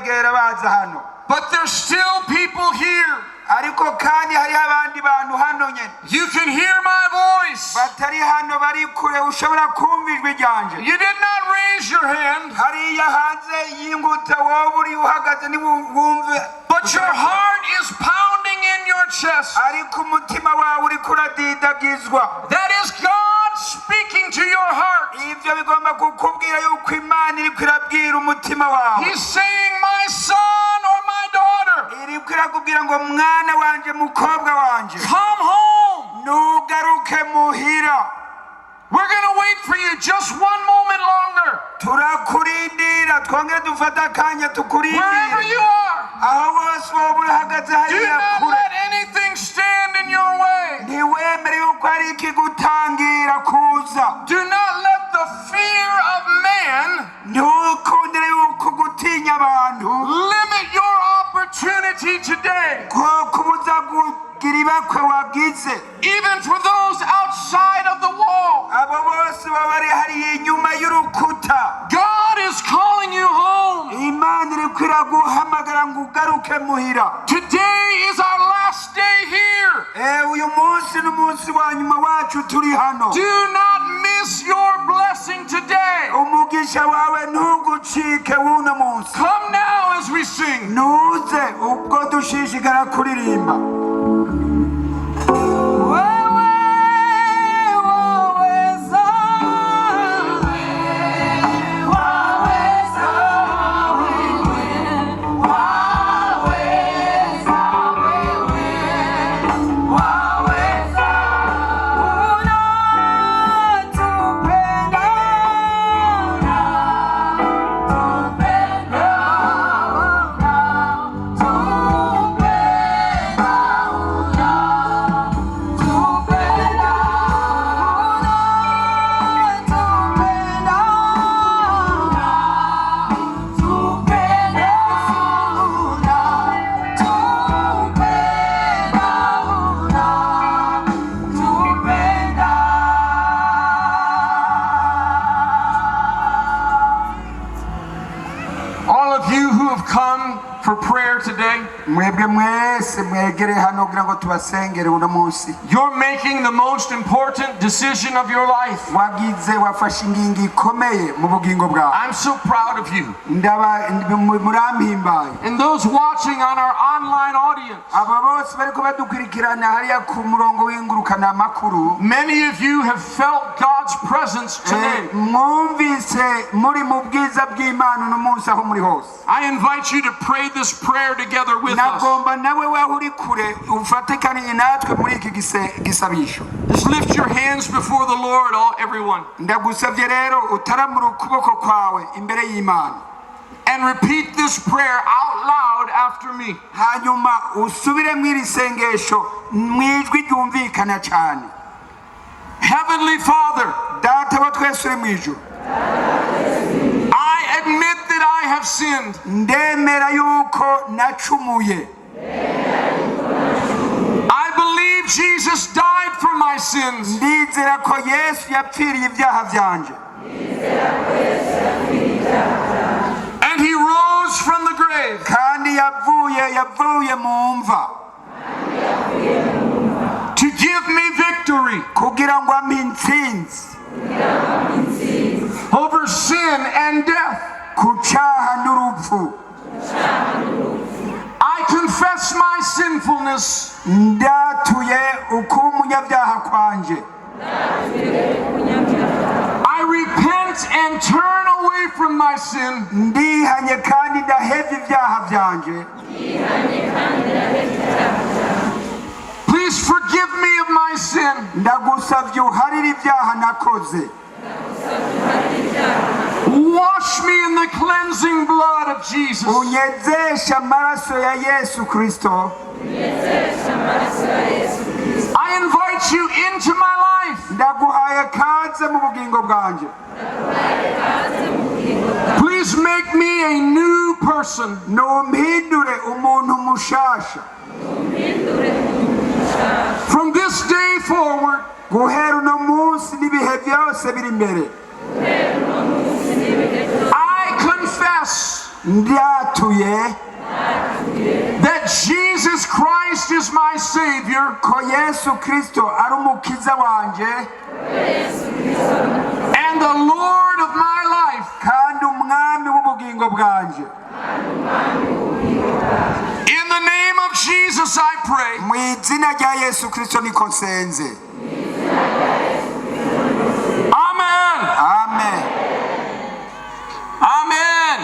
batwegera baza hano, but there's still people here. ariko kandi hari abandi bantu hano nyene You can hear my voice. batari hano bari kure ushobora kumva ijwi ryanje. You did not raise your hand, hariya hanze y'inguta wowe uri uhagaze ntiwumve, but your heart is pounding in your chest. ariko umutima wawe uri kuradidagizwa. That is God speaking to your heart. Ivyo bigomba kukubwira yuko Imana iri kwirabwira umutima wawe. He's saying, my son or my daughter, iri kwirakubwira ngo mwana wanje mukobwa wanje come home. nugaruke muhira. We're going to wait for you just one moment longer. Turakurindira, twongere dufata akanya Wherever tukurindire. you are, aho wose wowe urahagaze do hariya not kure, let anything stand in your way. ntiwemere yuko hari ikigutangira kuza. Do not let the fear of man ntukundire yuko gutinya abantu limit your opportunity today. ko kubuza kugira ibakwe wagize. Even for those outside of the wall, abo bose baba bari hariya inyuma y'urukuta. God is calling you home. Imana iri kwiraguhamagara ngo ugaruke muhira. Today is our last day here. uyu munsi n'umunsi wa nyuma wacu turi hano. Do not miss your blessing today. umugisha wawe ntugucike w'uno munsi. Come now as we sing. nuze ubwo dushishikara kuririmba. For prayer today, mwebwe mwese mwegere hano kugira ngo tubasengere uno munsi. You're making the most important decision of your life. wagize wafashe ingingo ikomeye mu bugingo bwawe. I'm so proud of you. murampimbaye. And those watching on our online audience, aba bose bariko badukurikirana hariya ku murongo w'ingurukana makuru. many of you have felt God's presence today. mwumvise muri mu bwiza bw'Imana uno munsi aho muri hose. I invite you to pray this prayer together with us. nagomba nawe waho uri kure ufatikanye natwe muri iki gisabisho. Just lift your hands before the Lord, everyone. ndagusabye rero utaramura ukuboko kwawe imbere y'Imana. And repeat this prayer out loud after me. hanyuma usubire mw'iri sengesho mwijwi ryumvikana cyane. Heavenly Father, data wa twese uri mw'ijuru, I admit that I have sinned. ndemera yuko nacumuye. I believe Jesus died for my sins. ndizera ko Yesu yapfiriye ibyaha byanje. And he rose from the grave. kandi yavuye mu mva To give me victory kugira ngo ampe intsinzi over sin and death. ku cyaha n'urupfu. I confess my sinfulness. ndatuye ukuba umunyabyaha kwanje. I repent and turn away from my sin. ndihanye kandi ndahevye ibyaha byanje. Please forgive me of my sin. ndagusavye uharire ibyaha nakoze. Wash me in the cleansing blood of Jesus. unyezeshe amaraso ya Yesu Kristo. I invite you into my life. ndaguhaye kaze mu bugingo bwanje. Please make me a new person. numpindure umuntu mushasha. From this day forward, guhera uno munsi n'ibihe byose biri imbere. I confess Ndatuye that Jesus Christ is my Savior ko Yesu Kristo ari umukiza wanje and the Lord of my life. kandi umwami w'ubugingo bwanje. In the name of Jesus I pray. Mu izina rya Yesu Kristo niko nsenze. Amen. Amen. Amen.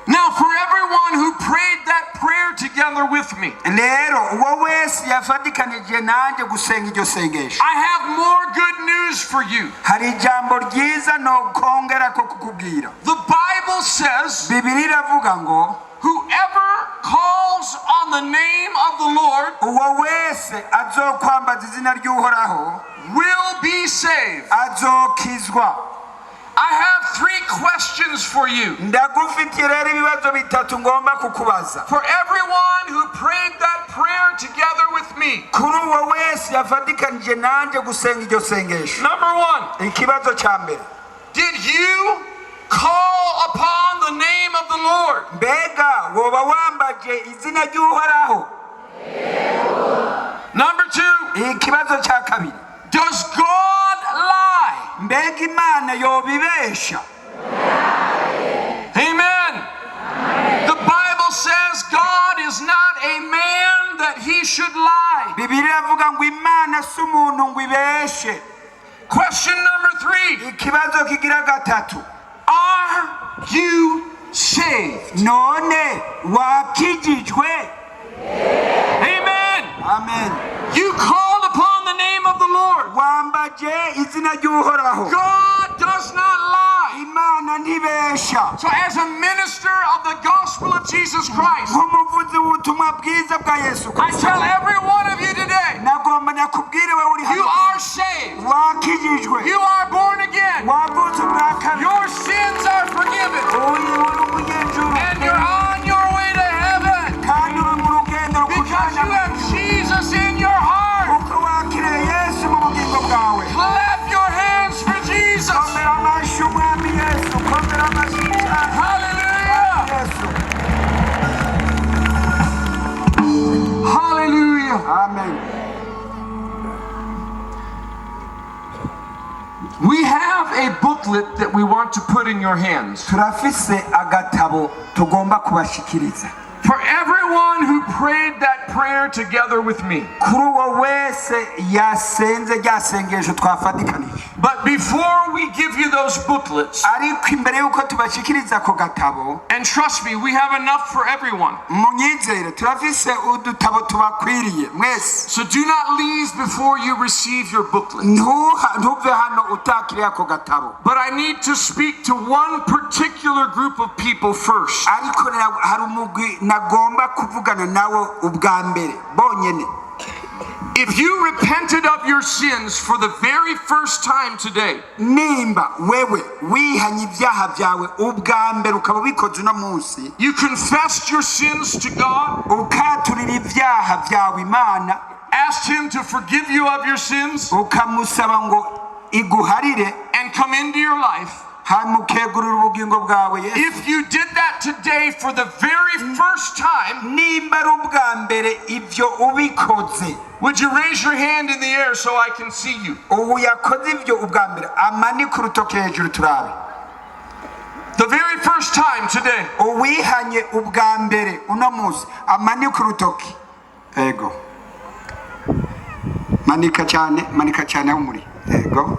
Now for everyone who prayed that prayer together with me, Rero uwo wese yafatikanije nanjye gusenga iryo sengesho, I have more good news for you. hari ijambo ryiza no kongera ko kukubwira. The Bible says, Bibiri iravuga ngo whoever calls on the name of the Lord uwo wese azokwambaza izina ry'Uhoraho will be saved. azokizwa. I have 3 questions for you. Ndagufitiye rero ibibazo bitatu ngomba kukubaza. For everyone who prayed that prayer together with me. Kuri uwo wese yafatikanije nanjye gusenga iryo sengesho. Number 1, Ikibazo cya mbere, did you call upon the name of the Lord? mbega woba wambaje izina ry'Uhoraho? Number 2, Ikibazo cya kabiri, does God lie? mbega Imana yobibesha? Amen. The Bible says God is not a man that he should lie. Bibiri iravuga ngo Imana si umuntu ngo ibeshe. Question number 3, Ikibazo kigira gatatu, are you saved? none wakijijwe? Amen. Amen. You called upon the name of the Lord. Wambaje izina ry'Uhoraho. God does not lie. Imana ntibesha. So as a minister of the gospel of Jesus Christ, Nk'umuvuzi w'ubutumwa bwiza bwa Yesu I Kristo, tell every one of you today, nagomba nakubwire wewe uri you hano, are saved. wakijijwe, You are born again. wavutse ubwa kabiri, Your sins are forgiven. uri umunyejuru, And you're on your way to heaven kandi uri mu rugendo because you rukujana have Jesus in your heart. uko wakiriye Yesu mu bugingo bwawe. Clap your hands for Jesus. Komera amashyi umwami Yesu, komera amashyi cyane Hallelujah. Yesu. Hallelujah. Amen. We have a booklet that we want to put in your hands. Turafise agatabo tugomba kubashikiriza. For everyone who prayed that prayer together with me. Kuri uwo wese yasenze rya sengesho twafatikanije. But before we give you those booklets, Ariko imbere yuko tubashikiriza ako gatabo, and trust me, we have enough for everyone. munyizere turafise udutabo tubakwiriye mwese. So do not leave before you receive your booklet. Ntuve hano utakiriye ako gatabo. But I need to speak to one particular group of people first. Ariko hari umugwi nagomba kuvugana nawo ubwa mbere bonyene. If you repented of your sins for the very first time today, Nimba wewe wihanye ibyaha byawe ubwa mbere ukaba ubikoze uno munsi, you confessed your sins to God, ukaturira ibyaha byawe Imana, asked Him to forgive you of your sins, ukamusaba ngo iguharire, and come into your life. hamukegurira ubugingo bwawe Yesu. If you did that today for the very first time, Nimba ari ubwa mbere ibyo ubikoze, would you raise your hand in the air so I can see you? ubu yakoze ibyo ubwa mbere amanike urutoki hejuru turabe. The very first time today. Uwihanye ubwa mbere uno munsi amanike urutoki. Ego. Manika cyane aho muri. Ego.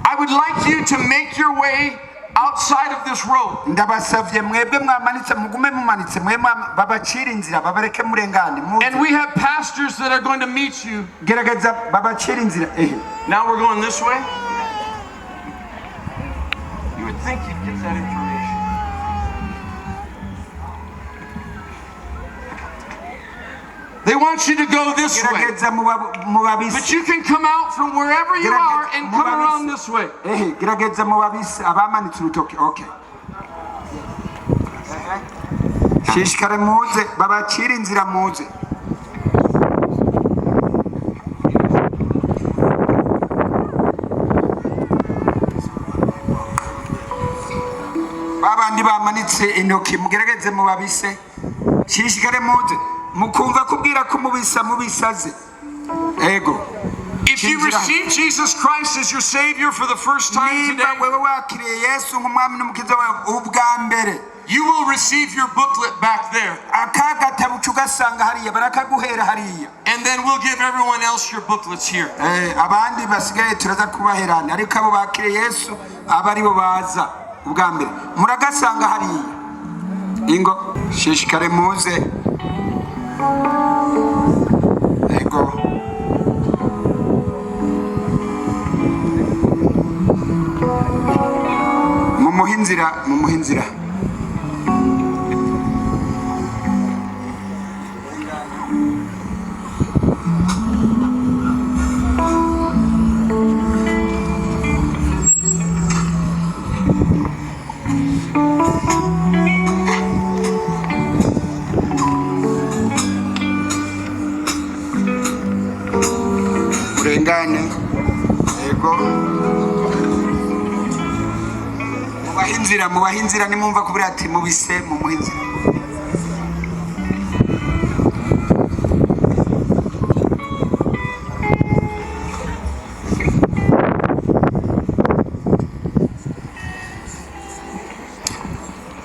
I would like you to make your way outside of this road. Ndabasavye mwebwe mwamanitse mugume mumanitse mwemwe babacira inzira babareke murengane. And we have pastors that are going to meet you. Gerageza babacira inzira. Now we're going this way. You would think you'd get that information. They want you to go this way. Gerageza mubabisi. But you can come out from wherever you are and come around this way. Gerageza mubabisi abamanitse urutoki. Okay. Shishikare muze babacira inzira muze. babandi bamanitse intoki mugerageze mubabise shishikare muze mukumva kubwira ko mubisaze ego. If you receive Jesus Christ as your Savior for the first time today, you will receive your booklet back there. And then we'll give everyone else your booklets here. Ingo shishikare muze ego. Mumuhinzira urengane ego. Mubahinzira nimumva kubira ati mubise mumuhinzira.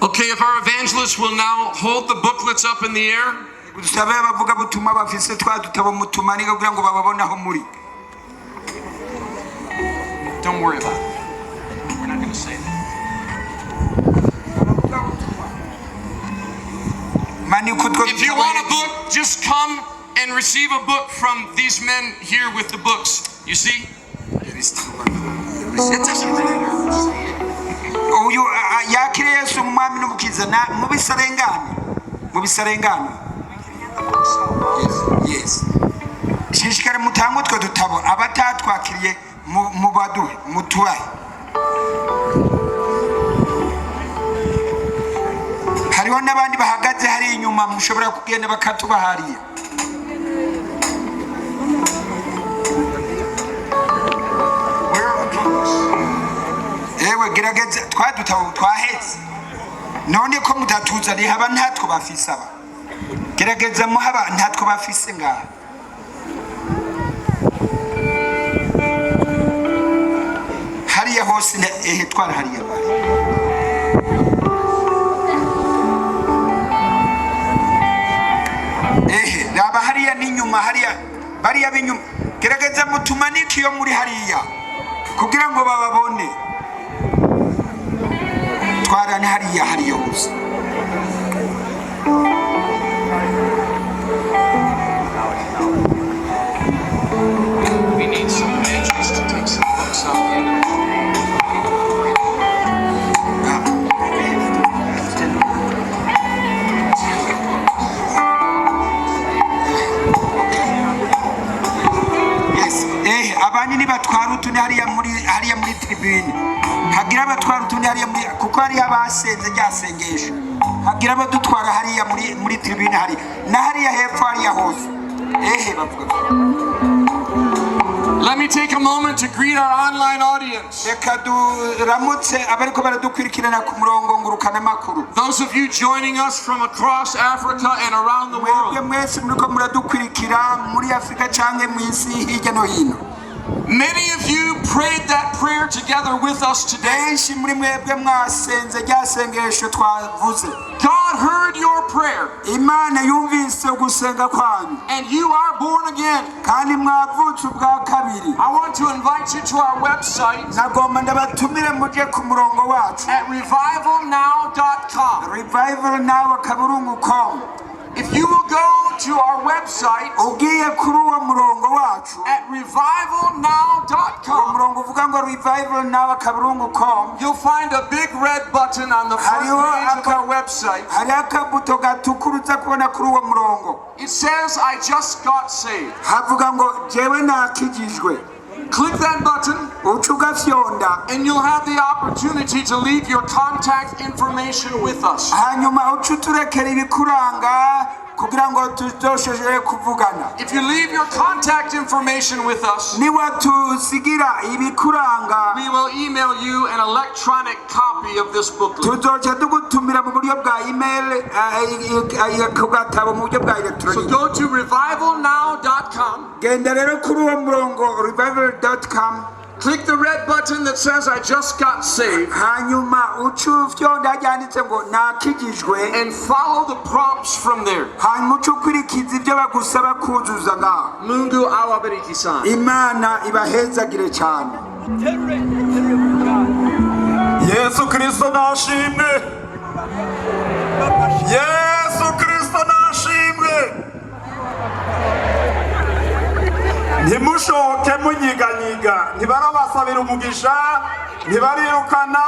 Okay, if our evangelists will now hold the booklets up in the air. Don't worry about it. We're not going to say that. If you want a book, just come and receive a book from these men here with the books. You see? Yes. Shishikare mutango utwo dutabo abatatwakiriye mubaduhe mutubahe. Hariho n'abandi bahagaze hari inyuma mushobora kugenda bakatubahariye. Ewe gerageza twadutabo twahetse none ko mutatuza rihaba ntatwo bafise aba gerageza muhaba ntatwo bafise ngaha. Hariya hose twara hariya bari raba hariya n'inyuma hariya bariya b'inyuma gerageza mutumanike iyo muri hariya kugira ngo bababone. Twarane hariya hose. We need some evangelists to take some books up. Abandi ni batwara utundi hariya muri tribune. Hagira batwara utundi hariya muri kuko hariya basenze ryasengesho. Hagira badutwara hariya muri tribune hari na hariya hepfo hariya hose. Bavuga. Let me take a moment to greet our online audience. Those of you joining us from across Africa and around the world. Many of you prayed that prayer together with us today. God heard your prayer. And you are born again. I want to invite you to our website at revivalnow.com. If you will go to our website at revivalnow.com, you'll find a big red button on the front page of our website. It says, I just got saved. Click that button and you'll have the opportunity to leave your contact information with us. kugira ngo tuzoshobore kuvugana. If you leave your contact information with us, niwatusigira ibikuranga we will email you an electronic copy of this booklet. tuzoca tugutumira mu buryo bwa email kugatabo mu buryo bwa So electronic. go to revivalnow.com. Genda rero kuri uwo murongo revival.com, Click the red button that says I just got saved, hanyuma ucufyonda ryanditse ngo nakijijwe, and follow the prompts from there. hanyuma ucukurikiza ibyo bagusaba kuzuza ngaho. Mungu awabariki sana. Imana ibahezagire cyane. Yesu Kristo nashimwe. Yesu Kristo nashimwe. Ntimushoke munyiganyiga, ntibarabasabira umugisha, ntibarirukana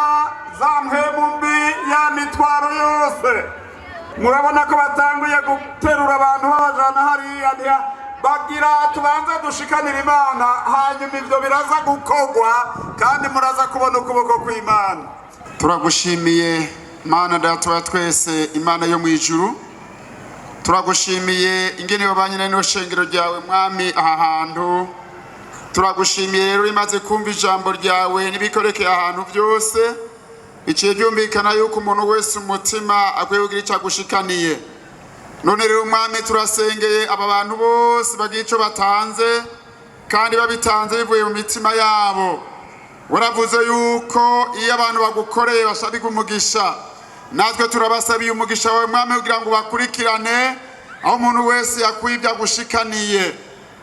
za mpemu mbi ya mitwaro yose. Murabona ko batanguye guterura abantu babajana hariya, bagira tubanze dushikanira Imana, hanyuma ibyo biraza gukogwa kandi muraza kubona ukuboko kw'Imana. Turagushimiye Mana Data wa twese, Imana yo mu ijuru. Turagushimiye ingene wabanye no shengero ryawe mwami aha hantu. Turagushimiye rero imaze kumva ijambo ryawe nibikoreke ahantu byose. Iciye byumvikana yuko umuntu wese umutima akwiye kugira icyo agushikaniye. None rero mwami turasengeye aba bantu bose bagira icyo batanze kandi babitanze bivuye mu mitima yabo. Waravuze yuko iyo abantu bagukoreye bashabika umugisha, natwe turabasabiye umugisha wawe mwami kugira ngo bakurikirane aho umuntu wese yakuye ibyo agushikaniye.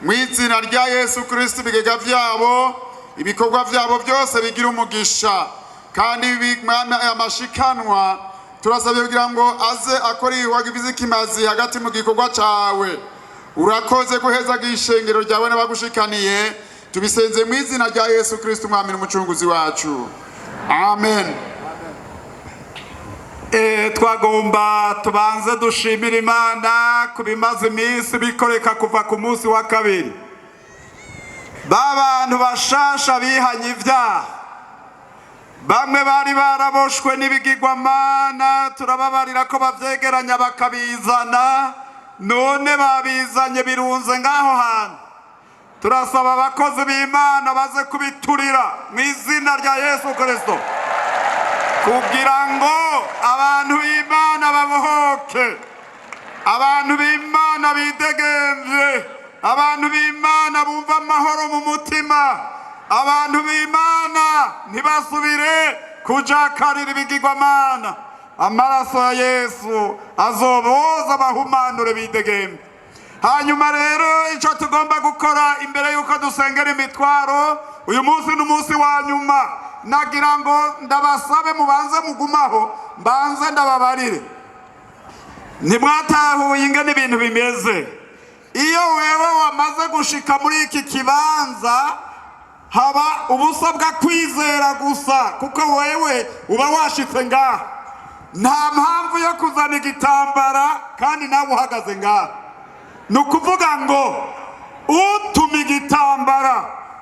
Mu izina rya Yesu Kristo ibigega byabo, ibikorwa byabo byose bigira umugisha, kandi mwami amashikanwa turasabiye kugira ngo aze akora ibigize kimazi hagati mu gikorwa cyawe. Urakoze guhezagira ishengero ryawe n'abagushikaniye, tubisenze mu izina rya Yesu Kristo mwami n'umucunguzi wacu, amen. Twagomba tubanze dushimira Imana kubimaze iminsi bikoreka kuva ku munsi wa kabiri. Babantu bashasha bihanye ivyaha, bamwe bari baraboshwe n'ibigirwamana, turababarira ko bavyegeranya bakabizana, none babizanye birunze ngaho hantu. Turasaba abakozi b'Imana baze kubiturira mu izina rya Yesu Kristo, kugira ngo abantu b'Imana babohoke, abantu b'Imana bidegemvye, abantu b'Imana bumva amahoro mu mutima, abantu b'Imana ntibasubire kujakarira ibigirwamana. Amaraso ya Yesu azoboza abahumanure bidegemvye. Hanyuma rero icyo tugomba gukora imbere yuko dusengera imitwaro, uyu munsi n'umunsi wa nyuma, nagira ngo ndabasabe mubanze mugumaho, mbanze ndababarire. Ntimwatahuye ingene ibintu bimeze. Iyo wewe wamaze gushika muri iki kibanza, haba ubusabwa kwizera gusa, kuko wewe uba washitse ngaha. Nta mpamvu yo kuzana igitambara kandi nawe uhagaze ngaha. Nukuvuga ngo utuma igitambara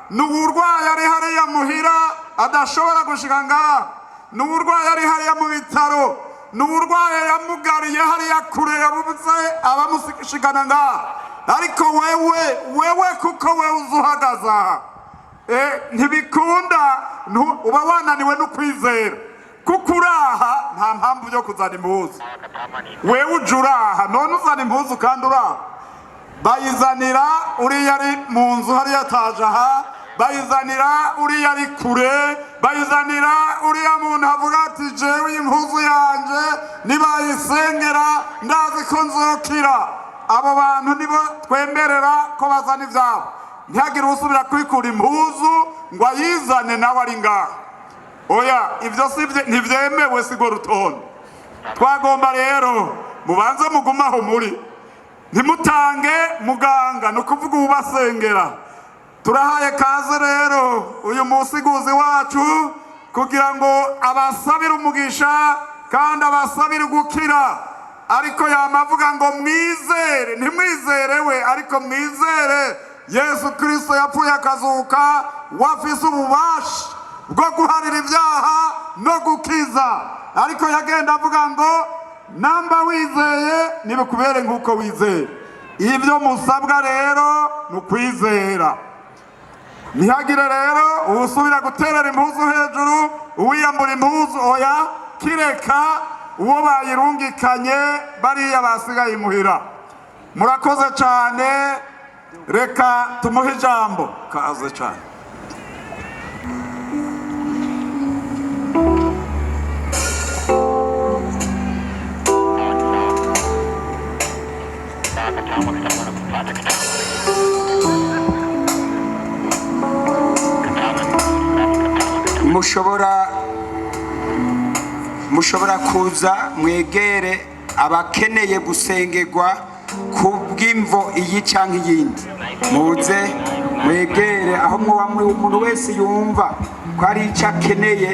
n'uburwayi ari hariya muhira adashobora gushika ngaha, n'uburwayi ari hariya mu bitaro, n'uburwayi yamugariye hariya kure yabuze abamushikana ngaha. Ariko wewe kuko wewe uzuhagaze aha, ntibikunda, uba wananiwe no kwizera, kuko uraha nta mpamvu yo kuzana impuzu. Wewe uje uraha, none uzana impuzu kandi uraha. Bayizanira uriya ari mu nzu hariya ataje aha, bayizanira uriya ari kure, bayizanira uriya muntu avuga ati jewe impuzu yanje nibayisengera ndazi ko nzokira. Abo bantu nibo twemerera ko bazana ivyabo. Ntihagire usubira kwikura impuzu ngo ayizane nawe ari ngaha. Oya, ivyo ntivyemewe, sigo rutonde. Twagomba rero mubanze mugumaho muri, ntimutange muganga, nukuvuga ubasengera. Turahaye kaze rero uyu musiguzi wacu kugira ngo abasabire umugisha kandi abasabire gukira. Ariko yamavuga ngo mwizere, ntimwizere we, ariko mwizere Yesu Kristo yapfuye akazuka, wafise ububasha bwo guharira ibyaha no gukiza. Ariko yagenda avuga ngo namba wizeye nibikubere nk'uko wizeye. Ibyo musabwa rero ni ukwizera. Ntihagire rero usubira guterera impuzu hejuru, uwiyambura impuzu, oya, kireka uwo bayirungikanye bariya basigaye imuhira. Murakoze cyane, reka tumuhe ijambo. Kaze cyane. mushobora kuza mwegere abakeneye gusengerwa kubw'imvo iyi cyangwa iyindi. Muze mwegere aho umuntu wese yumva ko ari icyo akeneye.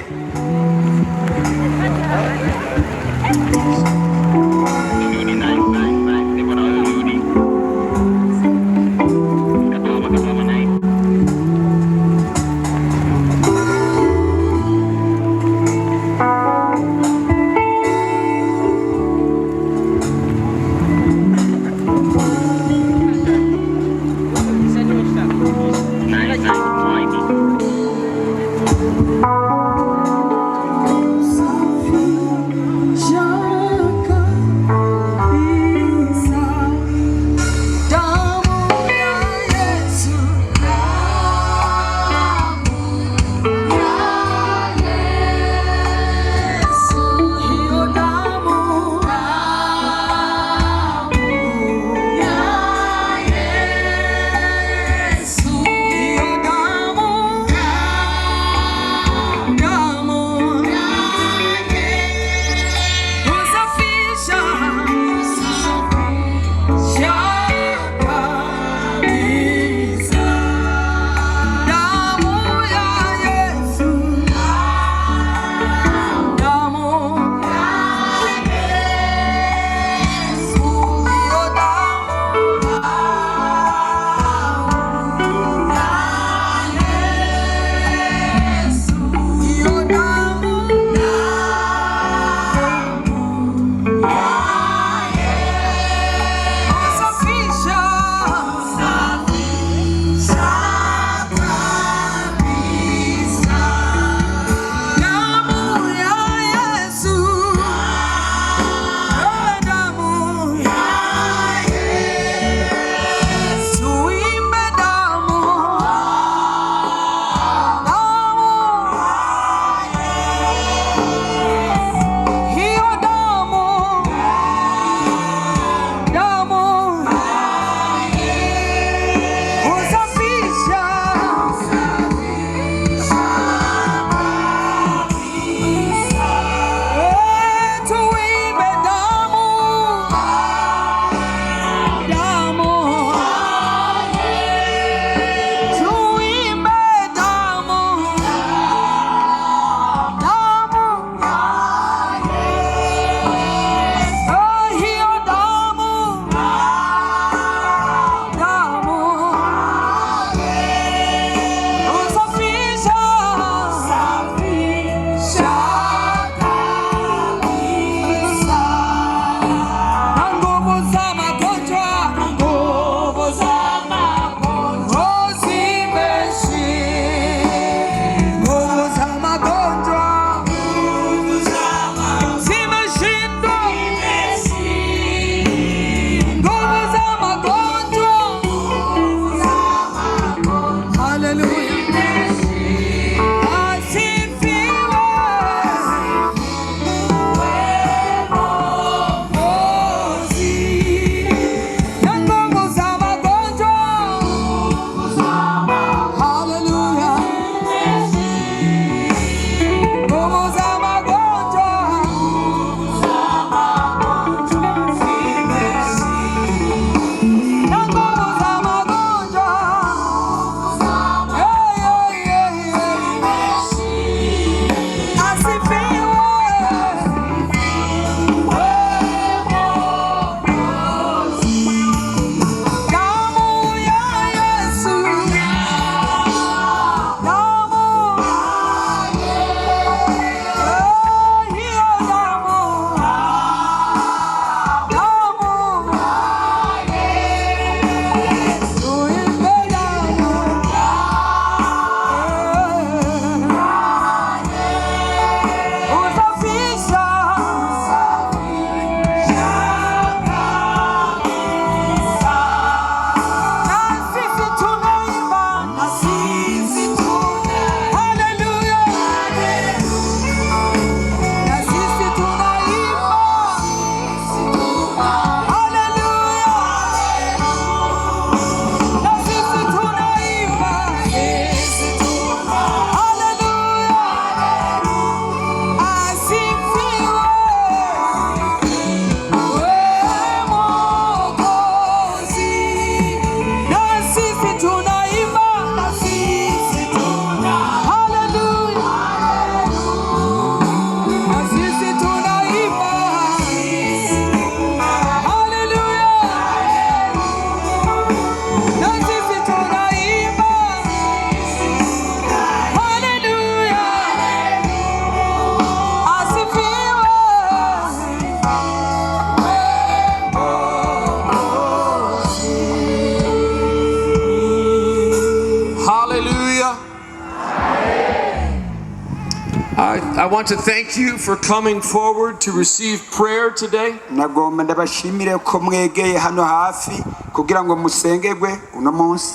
I want to thank you for coming forward to receive prayer today. nagomba ndabashimire ko mwegeye hano hafi kugira ngo musengerwe uno munsi.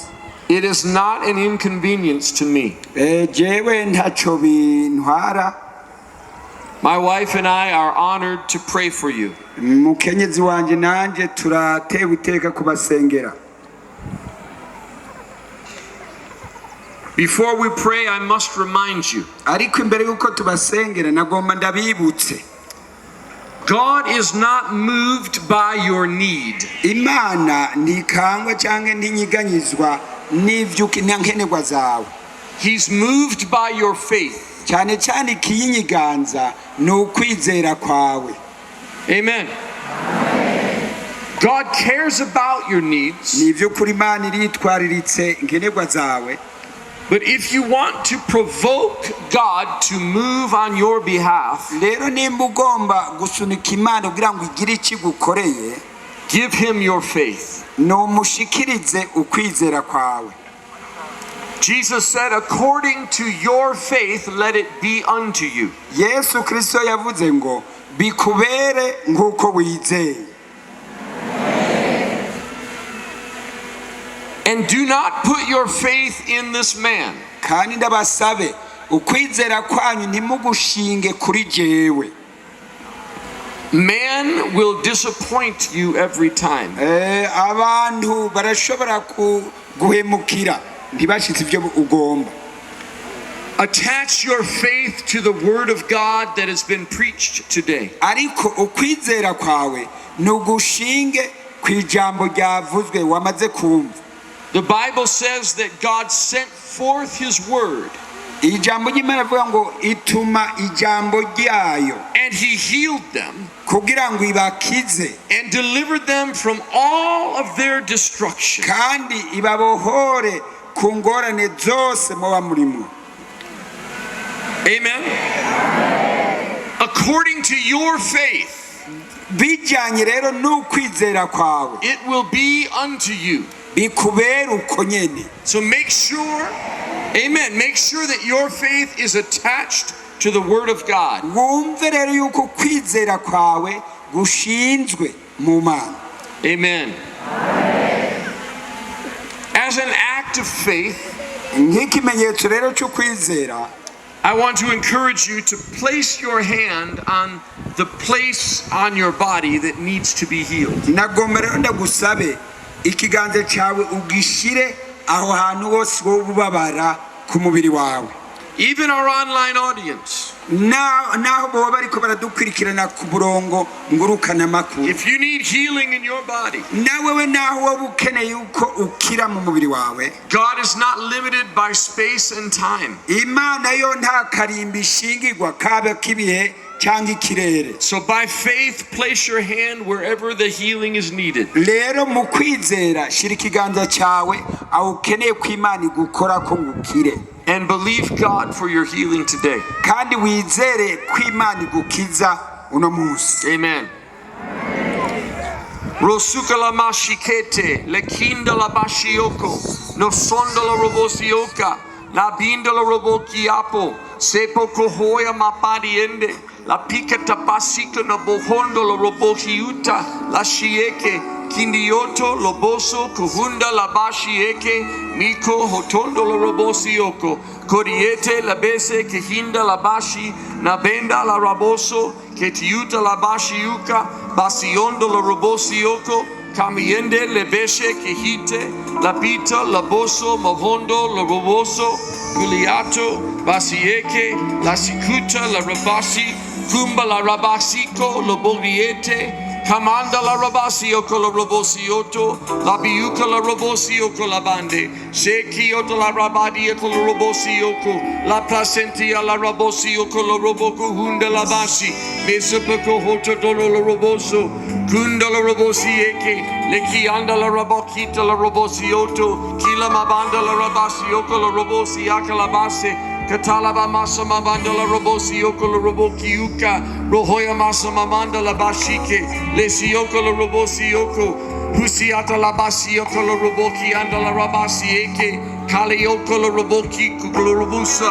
It is not an inconvenience to me. Jewe ntaco bintwara. My wife and I are honored to pray for you. Mukenyezi wanje nanje turatewe iteka kubasengera. Before we pray, I must remind you. Ariko imbere yuko tubasengera nagomba ndabibutse. God is not moved by your need. Imana ntikangwa cyangwa ntinyiganyizwa n'ivyankenerwa zawe. He's moved by your faith. Cyane cyane ikiyinyiganza ni ukwizera kwawe. Amen. God cares about your needs. Nivyo kuri Imana iritwariritse nkenerwa zawe. But if you want to provoke God to move on your behalf, rero nimba ugomba gusunika Imana kugira ngo igire ikigukoreye, give him your faith. Numushikirize ukwizera kwawe. Jesus said, according to your faith, let it be unto you. Yesu Kristo yavuze ngo bikubere nk'uko wizeye. And do not put your faith in this man. Kandi ndabasabe ukwizera kwanyu ntimugushinge kuri jewe. Man will disappoint you every time. Abantu barashobora guhemukira ntibashitse ibyo ugomba. Attach your faith to the word of God that has been preached today. Ariko ukwizera kwawe nugushinge kwijambo ryavuzwe wamaze kumva. The Bible says that God sent forth his word. Ijambo ry'Imana rivuga ngo ituma ijambo ryayo. And he healed them. Kugira ngo ibakize. And delivered them from all of their destruction. Kandi ibabohore ku ngorane zose muba murimo. Amen. According to your faith, bijyanye rero n'ukwizera kwawe, it will be unto you. Bikubera uko nyene. So make sure, amen, make sure that your faith is attached to the word of God. Wumve rero yuko kwizera kwawe gushinzwe mu Mana. Amen. As an act of faith, nk'ikimenyetso rero cyo kwizera, I want to encourage you to place your hand on the place on your body that needs to be healed. Nagomba rero ndagusabe ikiganza cyawe ugishire aho hantu hose wo bubabara ku mubiri wawe. Even our online audience. Naho bo bariko baradukurikirana ku burongo ngurukana makuru. If you need healing in your body, nawe naho wo bukeneye uko ukira mu mubiri wawe. God is not limited by space and time. Imana yo nta karimbi shingirwa kabe kibihe cyangwa ikirere. So by faith place your hand wherever the healing is needed. Rero mu kwizera shira ikiganza cyawe aho ukeneye ko Imana igukora ko ngukire. And believe God for your healing today. Kandi wizere ko Imana igukiza uno munsi. Amen. Rosuka la mashikete, le kinda la bashioko, no sonda la robosioka, la binda la robokiapo, sepo kohoya mapadiende, la pica tapasika na bohondo la robohiuta, la shieke, kindioto, loboso, kuhunda la bashieke, miko hotondo la robosioko, koriete la bese, kehinda la bashi, nabenda la raboso, ketiuta la bashiuka, basiondo la robosioko, kamiende le beshe kehite, la pita, la boso, mohondo, la roboso, guliato, basieke, la sikuta, la rabasi, kumba la rabasiko, lo boliete, Kamanda la rabasioko la robosioto, la biuka la robosioko la bande, sekioto la rabadioko la robosioko, la placentia la robosioko la roboko hunda la basi, mesopoko hoto dolo la roboso, kunda la robosieke, le kianda la rabokita la robosioto, kila mabanda la rabasioko la robosiaka la base, Katalaba masa mamanda la robosioko la robokiuka, rohoya masa mamanda la bashike, lesioko la robosioko, husiata la basioko la roboki anda la rabasieke, kalioko la roboki kuglorubusa.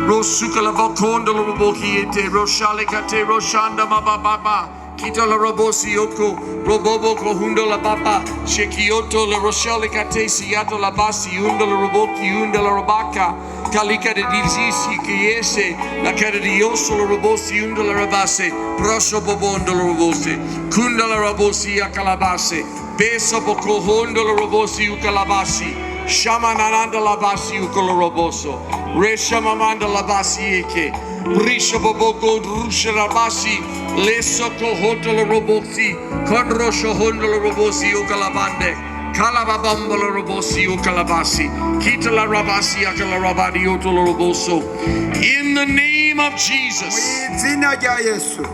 Rosukala bakondo robokiete. Roshalikate roshanda mababa. Kita la robosi oko. Robobo kohundo la baba. Shekioto la roshalikate siato la basi. Unda la roboki. Unda la robaka. Kalika de dizisi kiese. La cara di osso la robosi. Unda la rabase. Prosho bobondo la robose. Kunda la robosi a calabase. Beso boko hondo la robosi u calabasi. Shamananda la basi u coloroboso. Resha mamanda la basi eke. Brisha boboko rusha la basi. Leso kohoto la robosi. Kondrosho hondo la robosi u calabande. Kalababamba la robosi u calabasi. Kita la rabasi a calarabadi u roboso. In the name of Jesus, Mwizina rya Yesu.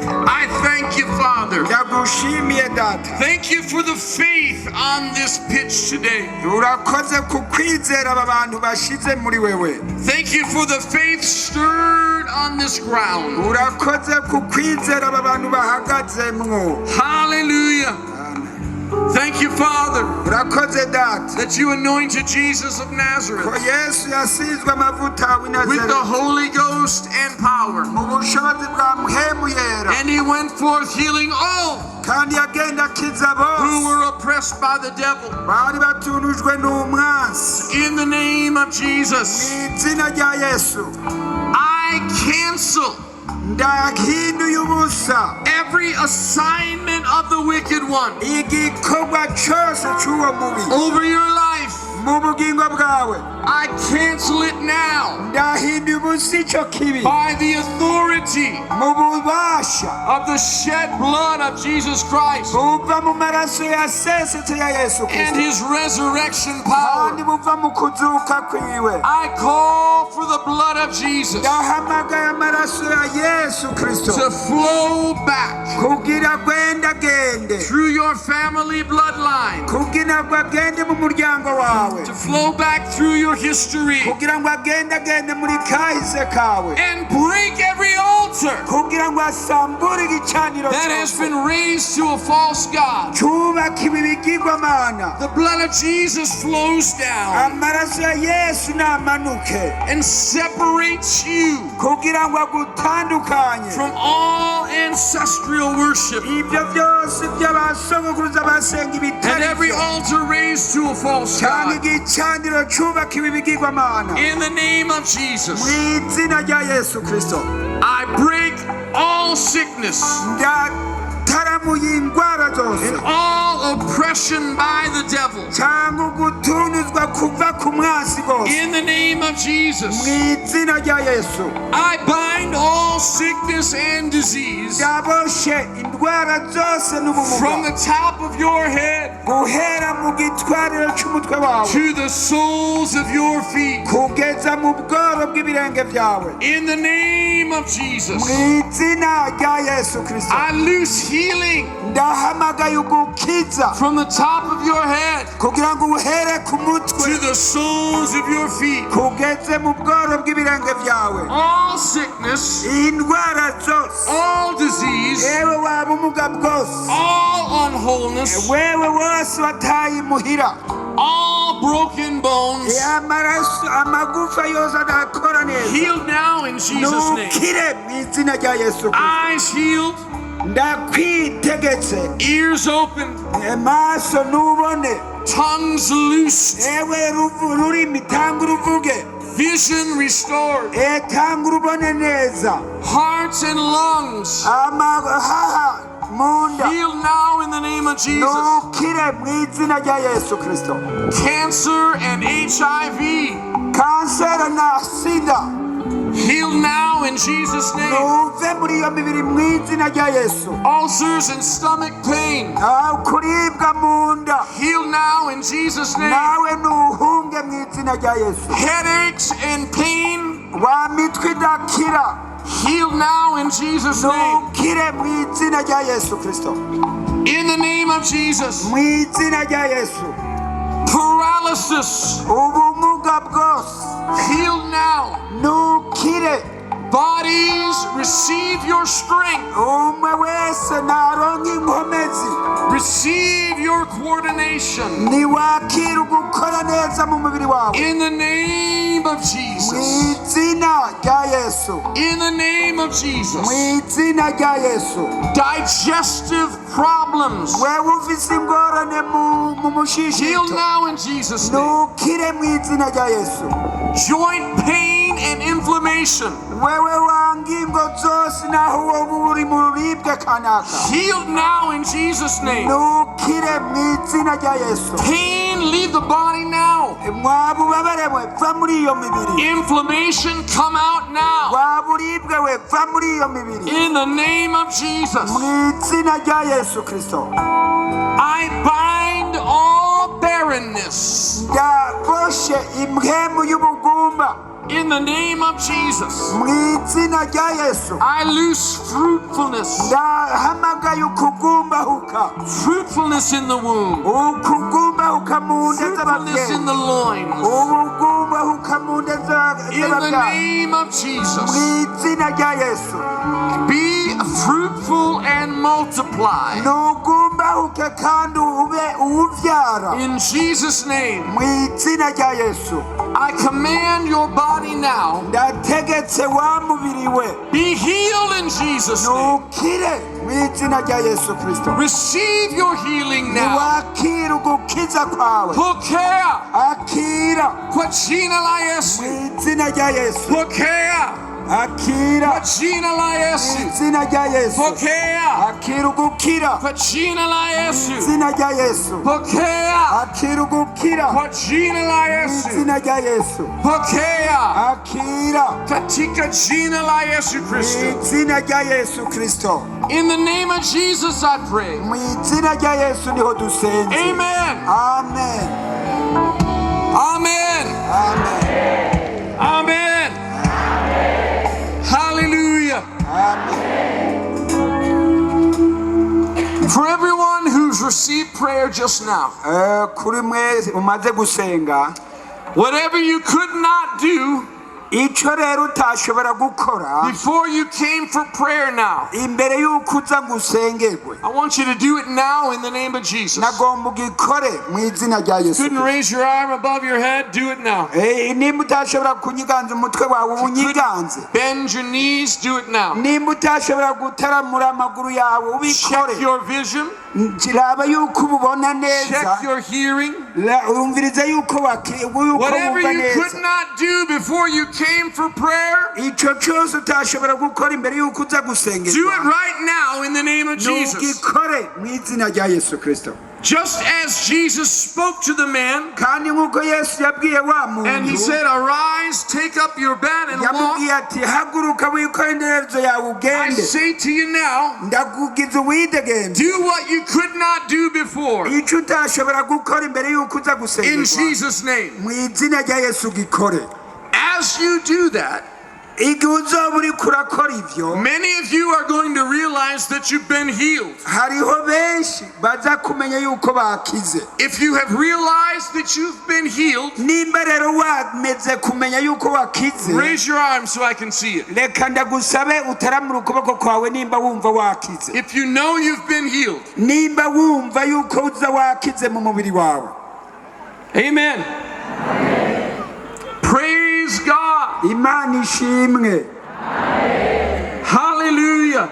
I thank you, Father. Ndagushimiye data. Thank you for the faith on this pitch today. Urakoze kukwizera aba bantu bashize muri wewe. Thank you for the faith stirred on this ground. Urakoze kukwizera aba bantu bahagazemwo. Hallelujah. Thank you, Father, Urakoze data. that you anointed Jesus of Ko Nazareth Yesu yasizwe amavuta with the w'Inazareti. Holy Ghost and power. Mu bushobozi bwa mpemu yera. And he went forth healing all Kandi yagenda akiza who bose. were oppressed by the devil. Bari batunujwe n'umwansi. In the name of Jesus, Mw'izina rya Yesu. I cancel Ndahinduye ubusa. every assignment of the wicked one Igikorwa cyose cy'uwo mubi. over your life. Mu bugingo bwawe. I cancel it now Ndahinduye ubusa icyo kibi. by the authority Mu bubasha. of the shed blood of Jesus Christ Buva mu maraso yasesetse ya Yesu and Kristo. his resurrection Kandi power. buva mu kuzuka kwiwe. I call for the blood of Jesus Ndahamagaye amaraso ya Yesu Kristo. to flow back Kugira gwenda gende. through your family bloodline, Kugira ngo agende mu muryango wawe. to flow back through your history, Kugira ngo agende muri kahise kawe. and break every altar Kugira ngo asambure igicaniro that has cyose. been raised to a false God. Cyubakiwe ibigirwamana. The blood of Jesus flows down Amaraso ya Yesu namanuke. and separates you Kugira ngo agutandukanye. from all ancestral worship Ibyo byose by'abasogokuruza basenga and every ibitari altar raised to a false cyangwa God. igicaniro cyubakiwe ibigirwamana. In the name of Jesus, Mu izina rya Yesu Kristo. I break all sickness, Ndataramuye indwara zose. all oppression by the devil. Cyangwa ugutunuzwa kuva ku mwasi bose. In the name of Mu Jesus, izina rya Yesu. I bind all sickness and disease Ndaboshe indwara zose from n'ubumuga. the top of your head Guhera mu gitwariro cy'umutwe wawe. to the soles of your feet. Kugeza mu bworo bw'ibirenge byawe. In the name of Jesus, Mu izina rya Yesu Kristo. I loose healing Ndahamagaye ugukiza. from the top of your head Kugira ngo uhere ku mutwe. to the soles of your feet. Kugeze mu bworo bw'ibirenge byawe. All sickness, Indwara zose. all disease, Yewe waba umuga bwose. all unwholeness, Wewe wose wataye imuhira. all broken bones, Amaraso amagufa yose adakora neza. healed now in Jesus' name. Nukire mu izina rya Yesu Kristo. Eyes healed, Ndakwitegetse. ears opened, Amaso nubone. tongues loosed, Ewe rurimi tanga uruvuge. vision restored, Tanga urubone neza. hearts and lungs Amahaha munda. healed now in the name of Jesus. Nukire mu izina rya Yesu Kristo. Cancer and HIV Kanseri na sida. healed now in Jesus' name. Nuve muri iyo mibiri mu izina rya Yesu. Ulcers and stomach pain Kuribwa mu nda. healed now in Jesus' name. Nawe nuhunge mu izina rya Yesu. Headaches and pain Wa mitwe idakira. healed now in Jesus' name. Nukire mu izina rya Yesu Kristo. In the name of Jesus. Mu izina rya Yesu. Paralysis Ubumuga bwose. healed now. Nukire. Bodies receive your strength. Umwe wese naronke inkomezi. Receive your coordination. Niwakira ugukora neza mu mubiri wawe. In the name name of mu Jesus. izina rya Yesu, In the name of mu Jesus. izina rya Yesu. Digestive problems. Wewe ufise ingorane mu Heal mushishito, now in Jesus' name. nukire mu izina rya Yesu. Joint pain and inflammation. Wewe wangingo zose naho wowe uri mu ruribwe kanaka, Healed now in Jesus' name. nukire mu izina rya Yesu. Pain, leave the body now. Mwabubabare we va muri iyo mibiri, Inflammation, come out now. waburibwe we va muri iyo mibiri, In the name of Jesus. mu izina rya Yesu Kristo. I bind all barrenness. Ndaboshe impwemu y'ubugumba In the name of Jesus. mu izina rya Yesu. I loose fruitfulness. Ndahamagaye ukugumbahuka, Fruitfulness in the womb. ukugumbahuka mu nda Fruitfulness in z'ababyeyi, the loins. ubugumbahuka mu nda In the z'ababyeyi, name of mu Jesus. izina rya Yesu. Be fruitful and multiply. Nugumbahuke kandi ube uwuvyara In Jesus' name. mu izina rya Yesu. I command your body now. Ndategetse wa mubiri we, Be healed in Jesus' name. nukire mu izina rya Yesu Kristo. Receive your healing now. Wakira ugukiza kwawe, Pokea akira kwa jina la mu Yesu. izina rya Yesu, Pokea akira kwa jina la mu Yesu. izina rya Yesu, Pokea akira ugukira kwa jina la mu Yesu. izina rya Yesu, Pokea akira ugukira kwa jina la mu Yesu. izina rya Yesu, Pokea akira katika jina la Yesu mu Kristo. izina rya Yesu Kristo. In the name of Jesus I pray. Mu izina rya Yesu niho dusenze. Amen. Amen. Amen. Amen. Amen. Hallelujah. Amen. For everyone who's received prayer just now, Kuri mwe umaze gusenga, whatever you could not do icyo rero utashobora gukora before you came for prayer now, imbere y'uko uza gusengerwe, I want you to do it now in the name of Jesus. nagomba ugikore mu izina rya Yesu. Couldn't raise your arm above your head, do it now. Nimba utashobora kunyiganza umutwe wawe unyiganze, Bend your knees, do it now. nimba utashobora gutaramura amaguru yawe ubikore. Check your vision, Kiraba yuko ububona neza, check your hearing. umvirize yuko Whatever wumva you could neza. not do before you came for prayer, Icyo cyose utashobora gukora imbere y'uko uza do it gusengerwa, right now in the name of Jesus. ntugikore mu izina rya Yesu Kristo. Just as Jesus spoke to the man Kandi nk'uko Yesu yabwiye wa and he muntu, said, "Arise, take up your bed and walk." yamubwiye ati haguruka wikore indero yawe I ugende, say to you now, ndakugize uwidegembye. do what you could not do before Icyo utashobora gukora imbere y'uko uza in gusengerwa, Jesus' name. mu izina rya Yesu gikore. As you do that, Igihe uzoba uriko urakora ivyo, many of you are going to realize that you've been healed. hariho benshi baza kumenya yuko bakize. If you have realized that you've been healed, Nimba rero wameze kumenya yuko wakize, raise your arm so I can see it. reka ndagusabe utaramura ukuboko kwawe nimba wumva wakize. If you know you've been healed, Nimba wumva yuko uza wakize mu mubiri wawe. amen. Praise God. Imana ishimwe. Hallelujah.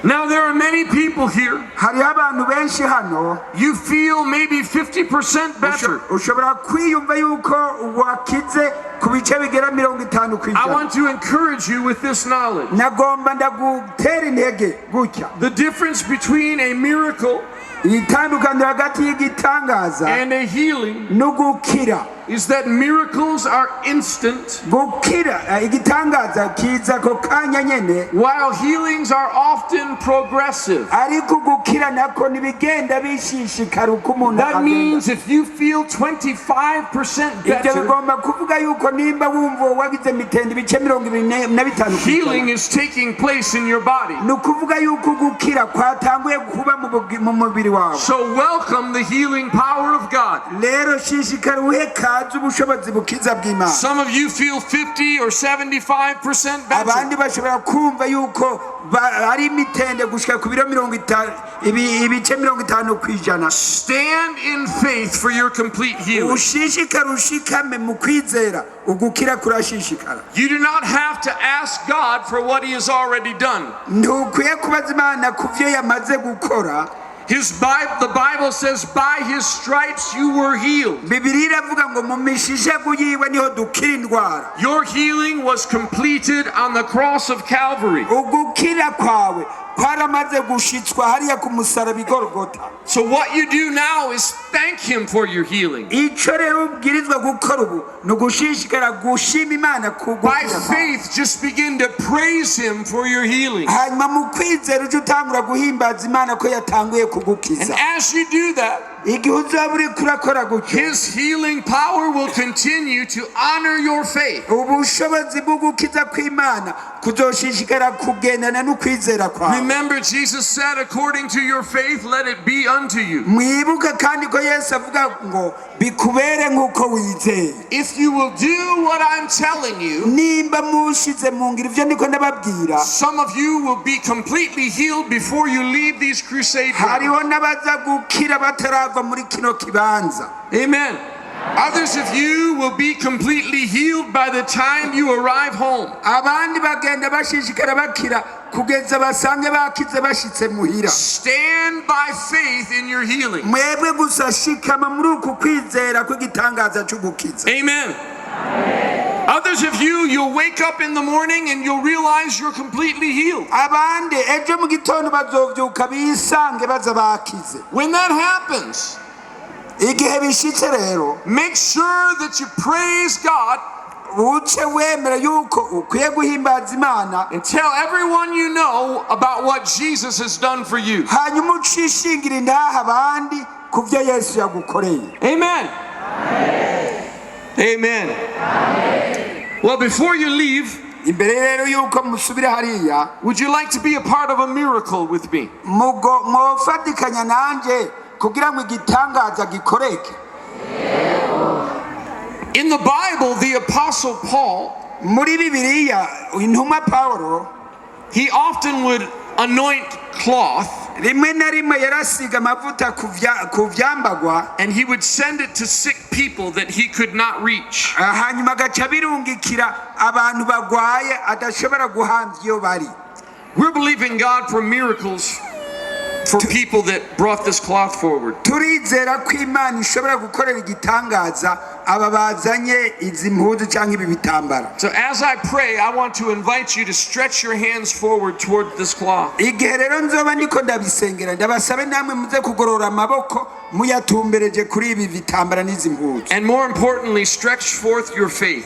Now there are many people here. Hariho abantu benshi hano, You feel maybe 50% better. ushobora kwiyumva yuko wakize ku bice bigera 50 I kw'ijana. want to encourage you with this knowledge. Nagomba ndagutera intege gutya. The difference between a miracle Itandukaniro hagati y'igitangaza and a healing no gukira. is that miracles are instant, Gukira igitangaza kiza ko kanya nyene, while healings are often progressive. ariko gukira nako nibigenda bishishikara uko umuntu That agenda. means if you feel 25% Ibyo better, bigomba kuvuga yuko nimba wumva wagize mitende ibice 25 healing is taking place in your body. ni ukuvuga yuko gukira kwatanguye kuba mu mubiri wawe. So welcome the healing power of God. Rero shishikara uhe kaze bazi ubushobozi bukiza bw'Imana. Some of you feel 50 or 75% better. Abandi bashobora kumva yuko ari imitende gushika ku biro 50 ibice 50 kwijana. Stand in faith for your complete healing. Ushishikara ushikame mu kwizera ugukira kurashishikara. You do not have to ask God for what he has already done. Ntukwiye kubaza Imana kuvyo yamaze gukora. The Bible says, by his stripes you were healed. Bibiliya iravuga ngo mu mishishago yiwe niho dukira indwara. Your healing was completed on the cross of Calvary. Ugukira kwawe kwaramaze gushitswa hariya ku musaraba igorogota. So what you do now is thank him for your healing. Ico rero ubwirizwa gukora ubu ni ugushishikara gushima Imana ku by faith just begin to praise him for your healing. Hanyuma mu kwizera uje utangura guhimbaza Imana ko yatanguye kugukiza. And as you do that, his healing power will continue to honor your faith. Remember, Jesus said, according to your faith, let it be unto you. If you will do what I'm telling you, some of you will be completely healed before you leave these crusade grounds. Amen. Others of you will be completely healed by the time you arrive home. Stand by faith in your healing. Amen. Others of you, you'll wake up in the morning and you'll realize you're completely healed. When that happens, make sure that you praise God and tell everyone you know about what Jesus has done for you. Amen. Amen. Well, before you leave, would you like to be a part of a miracle with me? In the Bible, the Apostle Paul, he often would anoint cloth and he would send it to sick people that he could not reach. We're believing God for miracles for people that brought this cloth forward. So as I pray, I want to invite you to stretch your hands forward toward this cloth. And more importantly, stretch forth your faith.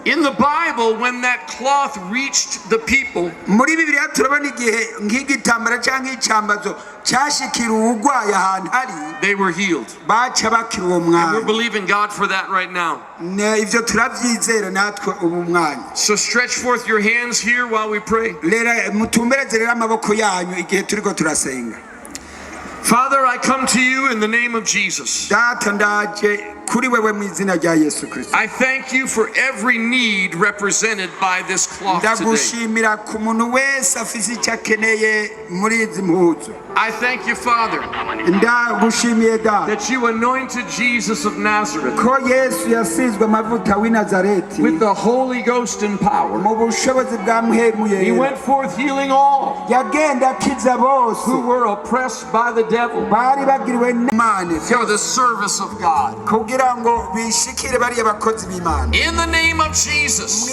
In the Bible, when that cloth reached the people, they were healed. And we're believing God for that right now. So stretch forth your hands here while we pray. Father, I come to you in the name of Jesus. I thank you for every need represented by this cloth today. I thank you, Father, that you anointed Jesus of Nazareth with the Holy Ghost and power. He went forth healing all who were oppressed by the devil for the service of God. In the name of Jesus,